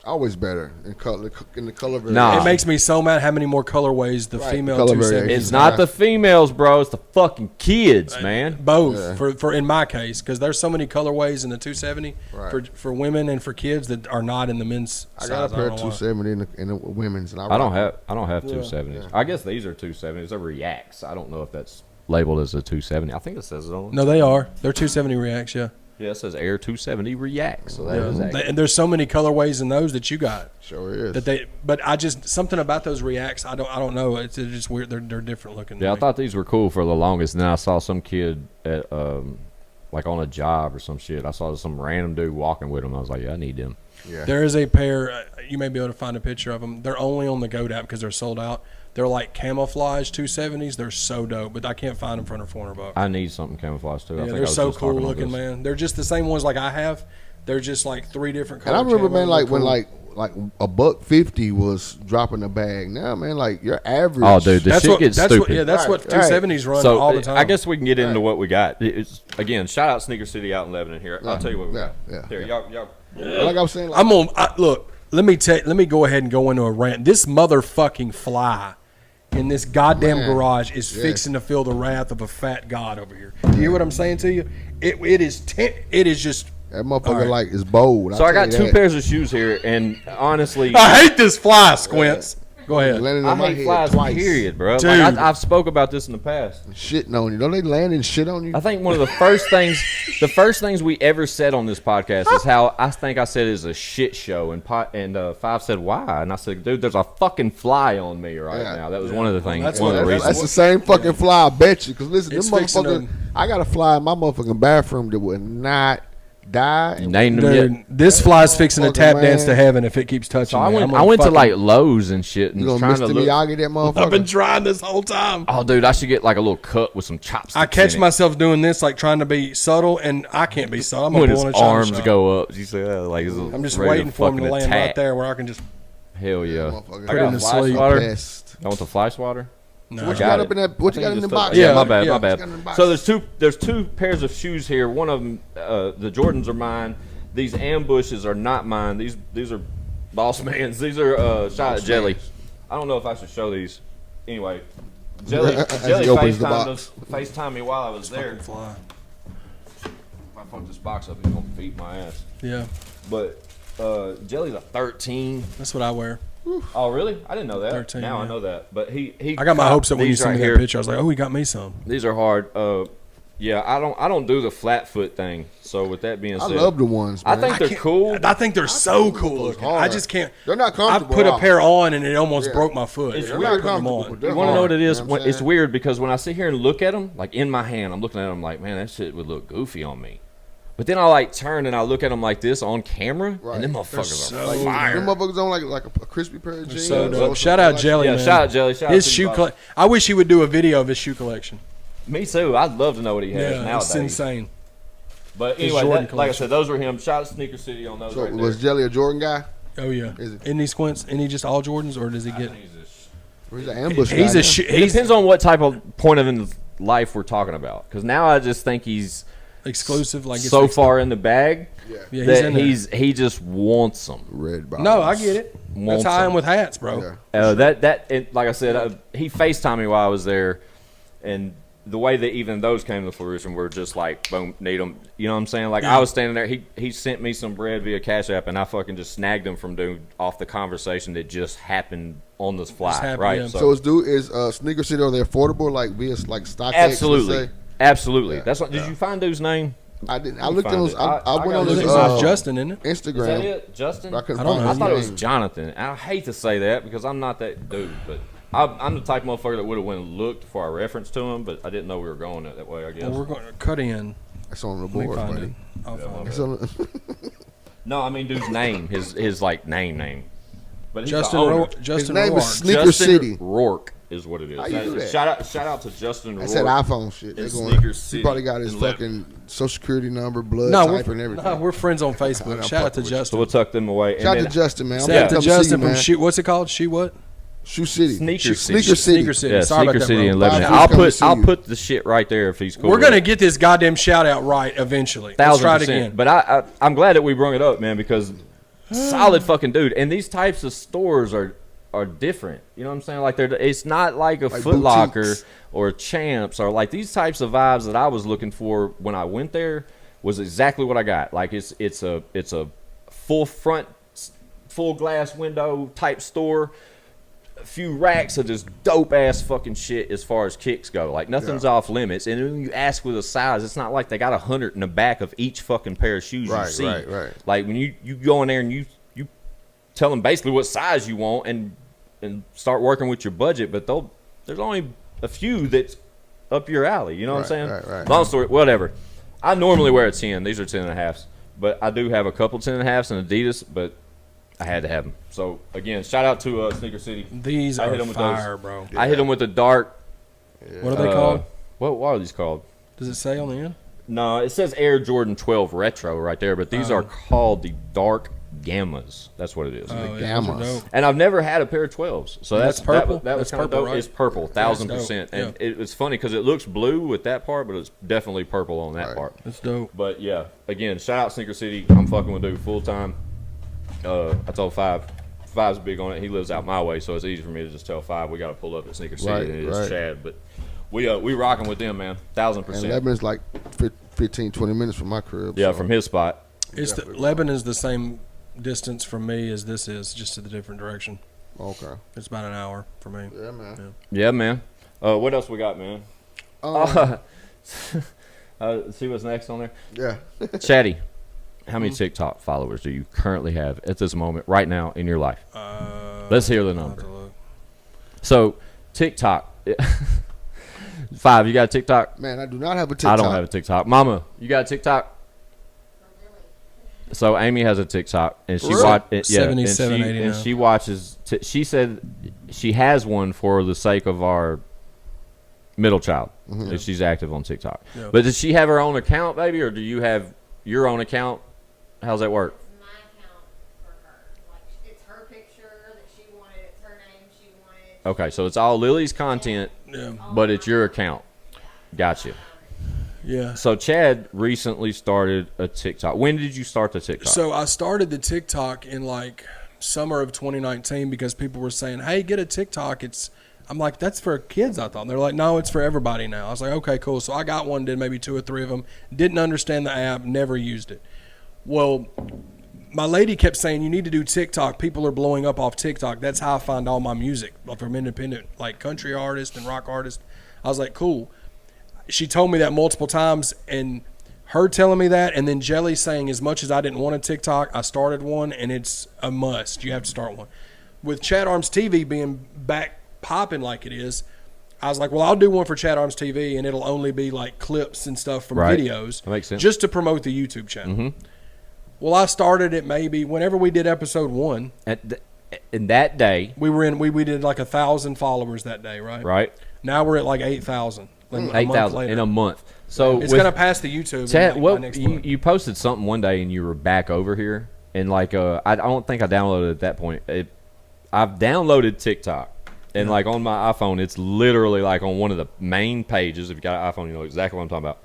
always better in color. In the color variation. Nah. It makes me so mad how many more colorways the female 270s. It's not the females, bro. It's the fucking kids, man. Both for in my case, because there's so many colorways in the 270 for women and for kids that are not in the men's. I got a pair of 270 in the women's. And I don't have 270s. Yeah. I guess these are 270s. They're Reacts. I don't know if that's labeled as a 270. I think it says it on. No, they are. They're 270 Reacts. Yeah. Yeah, it says Air 270 React. So that is and there's so many colorways in those that you got. Sure is. But I just something about those Reacts. I don't know. It's just weird. They're different looking. Yeah, I thought these were cool for the longest. And then I saw some kid at like on a job or some shit. I saw some random dude walking with them. I was like, yeah, I need them. Yeah. There is a pair. You may be able to find a picture of them. They're only on the Goat app because they're sold out. They're like camouflage 270s. They're so dope, but I can't find them for under $400. I need something camouflage too. Yeah, they're so cool looking, man. They're just the same ones like I have. They're just like 3 different colors. And I remember, man, like when like $150 was dropping a bag. Now, man, like your average. Oh, dude, the shit gets stupid. That's what 270s run all the time. I guess we can get into what we got. Again, shout out Sneaker City out in Lebanon here. I'll tell you what we got. Here, y'all. Like I was saying, look. Let me go ahead and go into a rant. This motherfucking fly in this goddamn garage is fixing to feel the wrath of a fat god over here. Do you hear what I'm saying to you? It is just that motherfucker is bold. So I got 2 pairs of shoes here, and honestly, I hate this fly, Squints. Go ahead. I hate flies, period, bro. Dude. Like, I've spoke about this in the past. Shitting on you. Don't they land and shit on you? I think one of the first things we ever said on this podcast is how I said it's a shit show. And 5 said, why? And I said, dude, there's a fucking fly on me right now. That was one of the things. That's one of the reasons. That's the same fucking fly, I bet you. Because listen, this motherfucker, I got a fly in my motherfucking bathroom that would not die. Dude, this fly's fixing to tap dance to heaven if it keeps touching. So I went to like Lowe's and shit and you trying to look. Miyagi that motherfucker? I've been trying this whole time. Oh, dude, I should get like a little cut with some chopsticks. I catch myself doing this, like trying to be subtle, and I can't be subtle. I'm when his a arms go up. You say that like I'm just waiting for him to land right there where I can just. Hell yeah! Put it in the sleep. You want the fly swatter? No. So what you got up in that? What you got in the box? Yeah, my bad. So there's two pairs of shoes here. One of them, the Jordans are mine. These ambushes are not mine. These are Boss Man's. These are shot at Jelly. I don't know if I should show these. Anyway, Jelly FaceTimed me while I was there. If I fuck this box up, he's gonna beat my ass. Yeah. But Jelly's a 13. That's what I wear. Oh really? I didn't know that. 13, I know that. But he I got my hopes up when you sent me that picture. I was like, oh, he got me some. These are hard. Yeah, I don't do the flat foot thing. So with that being said, I love the ones. Man. I think they're cool. I think they're so cool looking. hard. I just can't. They're not I comfortable. put at a all. pair on and it almost broke my foot. It's They're weird. not comfortable. on. but they're You want to know what hard, it is? you know what I'm It's saying? weird because when I sit here and look at them, like in my hand, I'm looking at them like, man, that shit would look goofy on me. But then I like turn and I look at them like this on camera, Right. and them They're motherfuckers so are fire. Them motherfuckers on like a crispy pair of jeans. So or dope. something Shout out like Jelly, Yeah, man. shout out Jelly. Shout His out to shoe you, collection. I wish he would do a video of his shoe collection. Me too. I'd love to know what he has Yeah, nowadays. it's insane. But His anyway, Jordan like I collection. said, those were him. Shout out Sneaker City on those So right was there. Jelly a Jordan guy? Oh yeah. Is it? Any Squints? Any just all Jordans, or does he get? Or he's an ambush He's guy a now? It depends on what type of point of in life we're talking about. Because now I just think he's exclusive. Like it's so ex- far in the bag Yeah. Yeah, he's that in there. he just wants them. Red bottoms. No, I get it. Wants That's how I am them. with hats, bro. Yeah. Like I said, he FaceTimed me while I was there, and the way that even those came to fruition were just like, boom, need them. You know what I'm saying? Like, I was standing there. He sent me some bread via Cash App, and I fucking just snagged him from doing off the conversation that just happened on this fly, happened, right? yeah. So is Sneaker City, are they affordable like via like StockX? absolutely, absolutely. Yeah, That's what. Did you find dude's name? I didn't. I me looked on find his. it. I I went gotta on look his it It's up. Justin, isn't it? Instagram. Is that it, Justin? I couldn't I don't find know. I his thought it was name. Jonathan. I hate to say that because I'm not that dude, but I'm the type of motherfucker that would have went and looked for a reference to him, but I didn't know we were going that way. I guess. Well, we're going to cut in. It's on the Let me board, find buddy. it. I'll find It's it. on the, No, I mean dude's name, his like name. But he's Justin the owner. Ro- Justin name is Roark. Sneaker Justin City. Rourke is what it is. How you do that? Shout out to Justin I Rourke. said iPhone shit. They're It's going. Sneaker He City probably got his in fucking social security number, blood No, type, and everything. we're friends on Facebook. I'm Shout out to fucking with you. So Justin. we'll tuck them away. And Shout out then to Justin, man. I'm Shout gonna out to come see Justin you, from man. Shoe. What's it called? Shoe what? Shoe City. Sneaker City. Sneaker City. Sneaker City. Yeah, Sorry Sneaker about that, City bro. in Lebanon. Five I'll coming to put see I'll you. put the shit right there if he's cool. We're with gonna it. get this goddamn shout out right eventually. Let's try it 1000%. again. But I'm glad that we brought it up, man, because solid fucking dude. And these types of stores are different. You know what I'm saying? Like it's not like a Like Foot Locker boutiques. or Champs or like these types of vibes that I was looking for when I went there was exactly what I got. Like it's a full glass window type store. A few racks of just dope ass fucking shit as far as kicks go. Like nothing's off limits. And when you ask for the size, it's not like they got 100 in the back of each fucking pair of shoes you see. Right. Like when you go in there and you tell them basically what size you want and start working with your budget, but there's only a few that's up your alley. You know what I'm saying? Right. Long story, whatever. I normally wear a 10. These are 10.5s, but I do have a couple 10.5s and Adidas, but I had to have them. So again, shout out to Sneaker City. These I hit are 'em with fire, those. bro. I hit them with the dark. What are they called? What are these called? Does it say on the end? No, it says Air Jordan 12 Retro right there, but these are called the Dark Gammas. That's what it is. Oh, yeah, those are Gammas. dope. And I've never had a pair of 12s. So That's purple? That was That's kind of purple, dope. right? It's purple, 1000%. dope, And it was funny because it looks blue with that part, but it's definitely purple on that Right. part. That's dope. But yeah, again, shout out Sneaker City. I'm fucking with dude full time. I told Five's big on it. He lives out my way, so it's easy for me to just tell Five we got to pull up at Sneaker City, Right, and it's right. Chad. But we rocking with them, man, 1000%. And Lebanon's like 15, 20 minutes from my crib. Yeah, so. from his spot. It's Lebanon is the same distance from me as this is, just to the different direction. Okay. It's about an hour for me. Yeah, man. Yeah, man. What else we got, man? See what's next on there. Yeah. Chatty, how many TikTok followers do you currently have at this moment, right now in your life? Let's hear the I'll have number. to look. So, TikTok. 5, you got a TikTok? Man, I do not have a TikTok. I don't have a TikTok. Mama, you got a TikTok? So Amy has a TikTok, and she Really? watches. Yeah, 77, and 89. she watches. She said she has one for the sake of our middle child. If she's active on TikTok. Yeah. But does she have her own account, baby, or do you have your own account? How's that work? It's my account for her. Like, it's her picture that she wanted. It's her name she wanted. Okay, so it's all Lily's content, Yeah. but it's your account. Gotcha. Yeah. So Chad recently started a TikTok. When did you start the TikTok? So I started the TikTok in like summer of 2019 because people were saying, "Hey, get a TikTok." I'm like, "That's for kids." I thought. And they're like, "No, it's for everybody now." I was like, "Okay, cool." So I got one, did maybe 2 or 3 of them. Didn't understand the app, never used it. Well, my lady kept saying, "You need to do TikTok. People are blowing up off TikTok." That's how I find all my music from independent, like country artists and rock artists. I was like, "Cool." she told me that multiple times, and her telling me that, and then Jelly saying, as much as I didn't want a TikTok, I started one, and it's a must. You have to start one. With Chad Arms TV being back popping like it is, I was like, well, I'll do one for Chad Arms TV, and it'll only be like clips and stuff from videos. That makes sense. Just to promote the YouTube channel. Mm-hmm. Well, I started it maybe whenever we did episode 1. In that day, we did like 1,000 followers that day, right? Right. Now we're at like 8,000. Like 8,000 in a month. So it's gonna pass the YouTube. Chad, you posted something one day and you were back over here, and like I don't think I downloaded at that point. I've downloaded TikTok, and like on my iPhone, it's literally like on one of the main pages. If you got an iPhone, you know exactly what I'm talking about.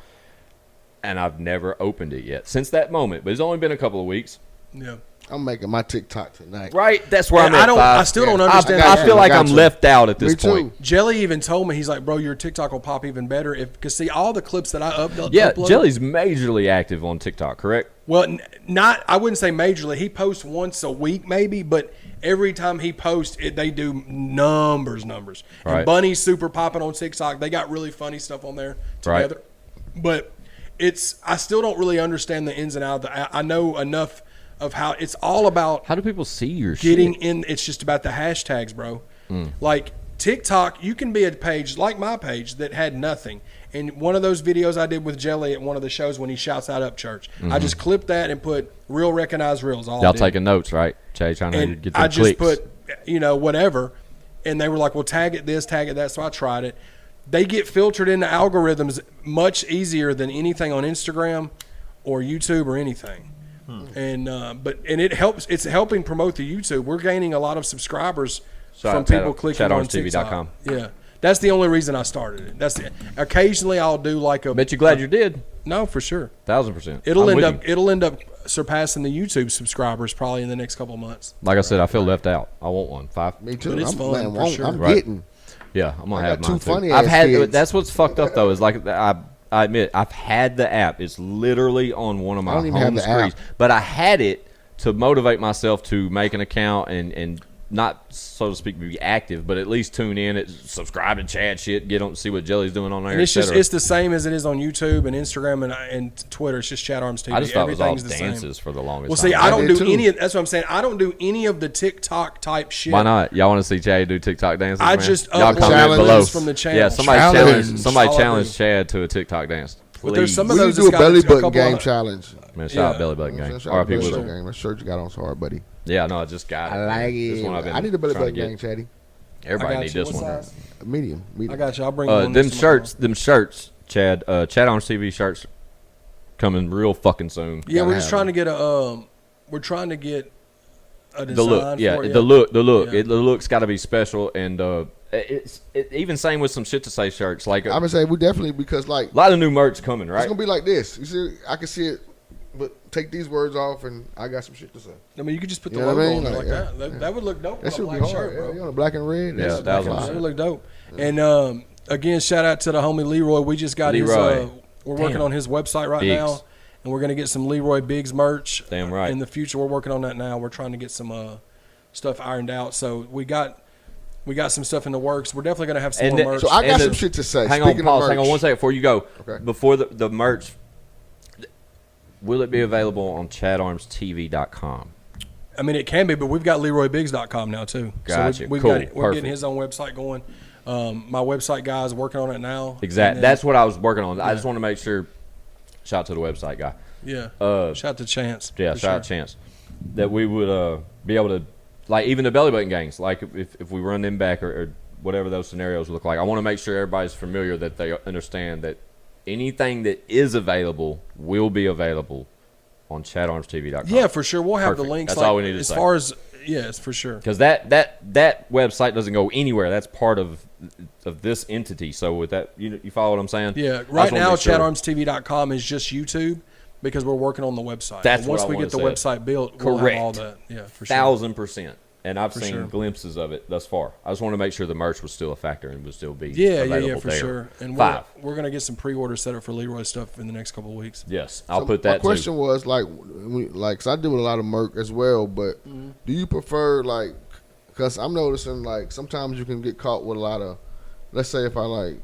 And I've never opened it yet since that moment. But it's only been a couple of weeks. Yeah. I'm making my TikTok tonight. Right, that's where I'm at. I still don't understand. I feel like I'm left out at this point. Jelly even told me, he's like, bro, your TikTok will pop even better because see all the clips that I upload. Yeah, Jelly's majorly active on TikTok, correct? Well, I wouldn't say majorly. He posts once a week maybe, but every time he posts, they do numbers. Right. And Bunny's super popping on TikTok. They got really funny stuff on there together. Right. But I still don't really understand the ins and outs. I know enough of how it's all about. How do people see your getting shit? in? It's just about the hashtags, bro. Like TikTok, you can be a page like my page that had nothing. And one of those videos I did with Jelly at one of the shows when he shouts out Up Church, I just clipped that and put real recognized reels. Y'all taking notes, right? Jay trying to get the I just clicks. put, whatever. And they were like, well, tag it this, tag it that. So I tried it. They get filtered into algorithms much easier than anything on Instagram or YouTube or anything. And it helps. It's helping promote the YouTube. We're gaining a lot of subscribers from people clicking on TikTok. Yeah, that's the only reason I started it. That's it. Occasionally I'll do like a. Bet you glad you did. No, for sure. 1,000%. It'll end up surpassing the YouTube subscribers probably in the next couple of months. Like I said, I feel left out. I want one. 5. Me too. But it's fun for sure. I'm getting. Yeah, I'm gonna I have got mine two too. funny I've ass had. kids. That's what's fucked up though. Is like I admit I've had the app. It's literally on one of my home screens. But I had it to motivate myself to make an account and not, so to speak, be active, but at least tune in, subscribe to Chad shit, get on, see what Jelly's doing on there. And it's the same as it is on YouTube and Instagram and Twitter. It's just Chad Arms TV. I just thought it was all the dances for the longest. Well, see, time. I don't do any. That's what I'm saying. I don't do any of the TikTok type shit. Why not? Y'all want to see Chad do TikTok dances? I man? just y'all upload comment below from the channel. Yeah, somebody challenge Chad to a TikTok dance. But there's some of We those do a that's belly got button couple game of- challenge. Man, shout out Belly Button Gang. RP Whistle. That shirt you got on so hard, buddy. Yeah, no, I just got it. I like This it. one I've been I need a belly trying to button get. gang, Chatty. Everybody I got need you. this What one. size? Medium. I got you. I'll bring one. Them shirts, Chad. Chad on TV shirts coming real fucking soon. Yeah, we're just have trying to get a. We're trying to get a design The look, yeah, for it. the look. Yeah. The look's got to be special, and even same with some shit to say shirts. Like I'm gonna say we definitely because like a lot of new merch coming, right? it's gonna be like this. You see, I can see it, but take these words off, and I got some shit to say. I mean, you could just put the You know logo what I mean? on there Like, like yeah, that. That would look dope. That on a should be black hard. shirt, bro. You know, black and red. Yeah, That's that was fine. It would look dope. And again, shout out to the homie Leroy. We just got Leroy. his. We're working Damn. on his website right Biggs. now, and we're gonna get some Leroy Biggs merch. Damn right. In the future, we're working on that now. We're trying to get some stuff ironed out. So we got some stuff in the works. We're definitely gonna have some And more the- merch. So I got And some shit to say. Hang Speaking on, pause. of Hang on merch, one second before you go. Okay. Before the merch, will it be available on ChadArmsTV.com? I mean, it can be, but we've got LeroyBiggs.com now too. Gotcha. So we're Cool. getting Perfect. his own website going. My website guy is working on it now. Exactly. And then- That's what I was working on. I just want to make sure. Shout out to the website guy. Yeah. Shout out to Chance. Yeah, for shout out sure. Chance. That we would be able to, like, even the belly button gangs, like if we run them back or whatever those scenarios look like. I want to make sure everybody's familiar that they understand that anything that is available will be available on ChadArmsTV.com. Yeah, for sure. We'll have Perfect. the links. That's all we need to as say. far as yes, for sure. Because that website doesn't go anywhere. That's part of this entity. So with that, you follow what I'm saying? Yeah. I just Right wanna now, make sure. ChadArmsTV.com is just YouTube because we're working on the website. That's And once what I we wanna get the say. website built, we'll Correct. have all that. Yeah, for sure. 1,000%. And I've seen sure. glimpses of it thus far. I just want to make sure the merch was still a factor and would still be Yeah, available for there. sure. And 5. we're gonna get some pre-order set up for Leroy stuff in the next couple of weeks. Yes, I'll So put my that question too. was like, cause I do a lot of merch as well, but do you prefer like? Cause I'm noticing like sometimes you can get caught with a lot of, let's say if I like,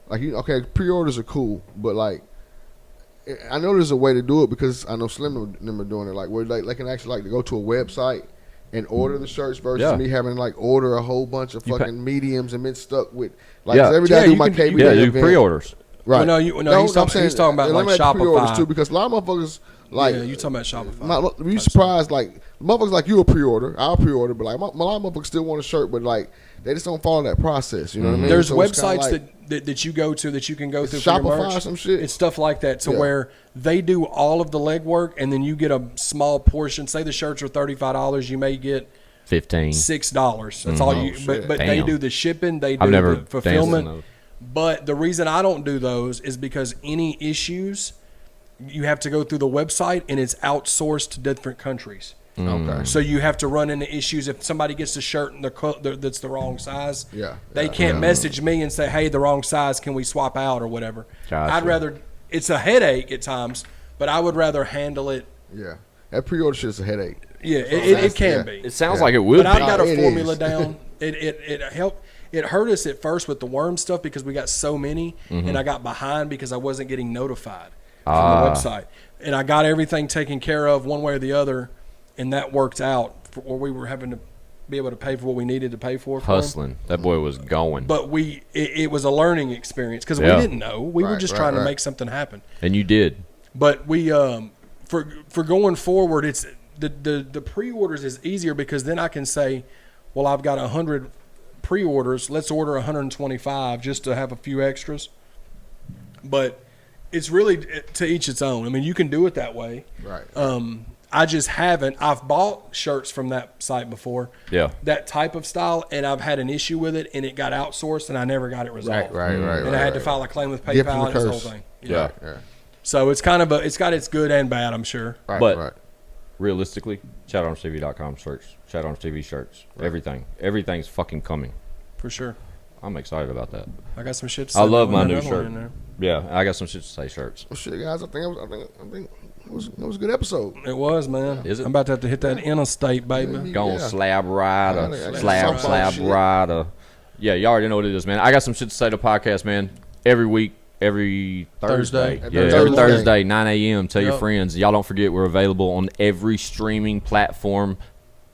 like okay, pre-orders are cool, but like I know there's a way to do it because I know Slim and them are doing it, like where they can actually like to go to a website and order the shirts versus me having to like order a whole bunch of fucking mediums and been stuck with like 'cause every day I do my KBD do pre-orders. Right. Well, he's talking about like Shopify too, because a lot of motherfuckers like you talking about Shopify. You surprised like motherfuckers like you a pre-order, I'll pre-order, but like a lot of motherfuckers still want a shirt, but like they just don't follow that process. You know what I mean? There's so websites that you go to that you can go through for your Shopify merch. or some shit. It's stuff like that to where they do all of the legwork and then you get a small portion. Say the shirts are $35, you may get $6. That's all you. But they do the shipping. They do the fulfillment. But the reason I don't do those is because any issues, you have to go through the website and it's outsourced to different countries. Okay. So you have to run into issues if somebody gets a shirt and that's the wrong size. They can't message me and say, "Hey, the wrong size. Can we swap out or whatever?" Gotcha. I'd rather. It's a headache at times, but I would rather handle it. Yeah, that pre-order shit is a headache. Yeah, it can be. It sounds like it would. But I've got a It formula is. down. It helped. It hurt us at first with the worm stuff because we got so many, and I got behind because I wasn't getting notified from the website, and I got everything taken care of one way or the other. And that worked out where we were having to be able to pay for what we needed to pay for. Hustling. That boy was going. But it was a learning experience because we didn't know. We were just trying to make something happen. And you did. But we for going forward, it's the pre-orders is easier because then I can say, well, I've got 100 pre-orders. Let's order 125 just to have a few extras. But it's really to each its own. I mean, you can do it that way. Right. I just haven't. I've bought shirts from that site before. Yeah. That type of style, and I've had an issue with it, and it got outsourced, and I never got it resolved. Right. And I had to file a claim with PayPal and this whole thing. Yeah. So it's kind of it's got its good and bad, I'm sure. Right. But realistically, ChatOrangeTV.com shirts, ChatOrangeTV shirts, everything's fucking coming. For sure. I'm excited about that. I got some shit to say. I love my about new another one shirt. in there. Yeah, I got some shit to say shirts. Well, shit, guys, I think it was a good episode. It was, man. Is it? I'm about to have to hit that interstate, baby. Go on slab ride or Yeah, slab shit. ride or you already know what it is, man. I got some shit to say to the podcast, man. Every week, every Thursday. Thursday. Yeah, Thursday every morning. Thursday, 9 a.m. Tell your Yep. friends. Y'all don't forget we're available on every streaming platform.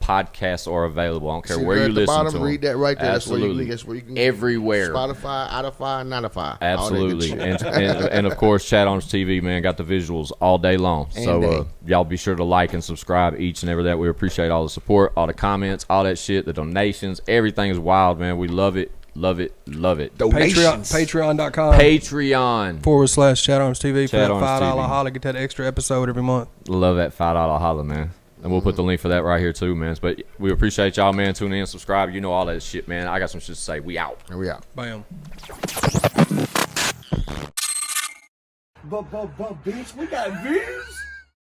Podcasts are available. I don't care See where there you at the listen bottom, to read them. that right there. Absolutely. That's where you can Everywhere. Spotify, Outify, Notify. Absolutely. And of course, Chat on TV, man, got the visuals all day long. So y'all be sure to like and subscribe each and every that. We appreciate all the support, all the comments, all that shit, the donations. Everything is wild, man. We love it. Love it. Love it. Patreon.com Patreon. /ChatOrangeTV. Chat Put on that $5 TV. holla, get that extra episode every month. Love that $5 holla, man. And we'll put the link for that right here, too, man. But we appreciate y'all, man. Tune in, subscribe. You know all that shit, man. I got some shit to say. We out. And we out. Bam. But, bitch, we got views.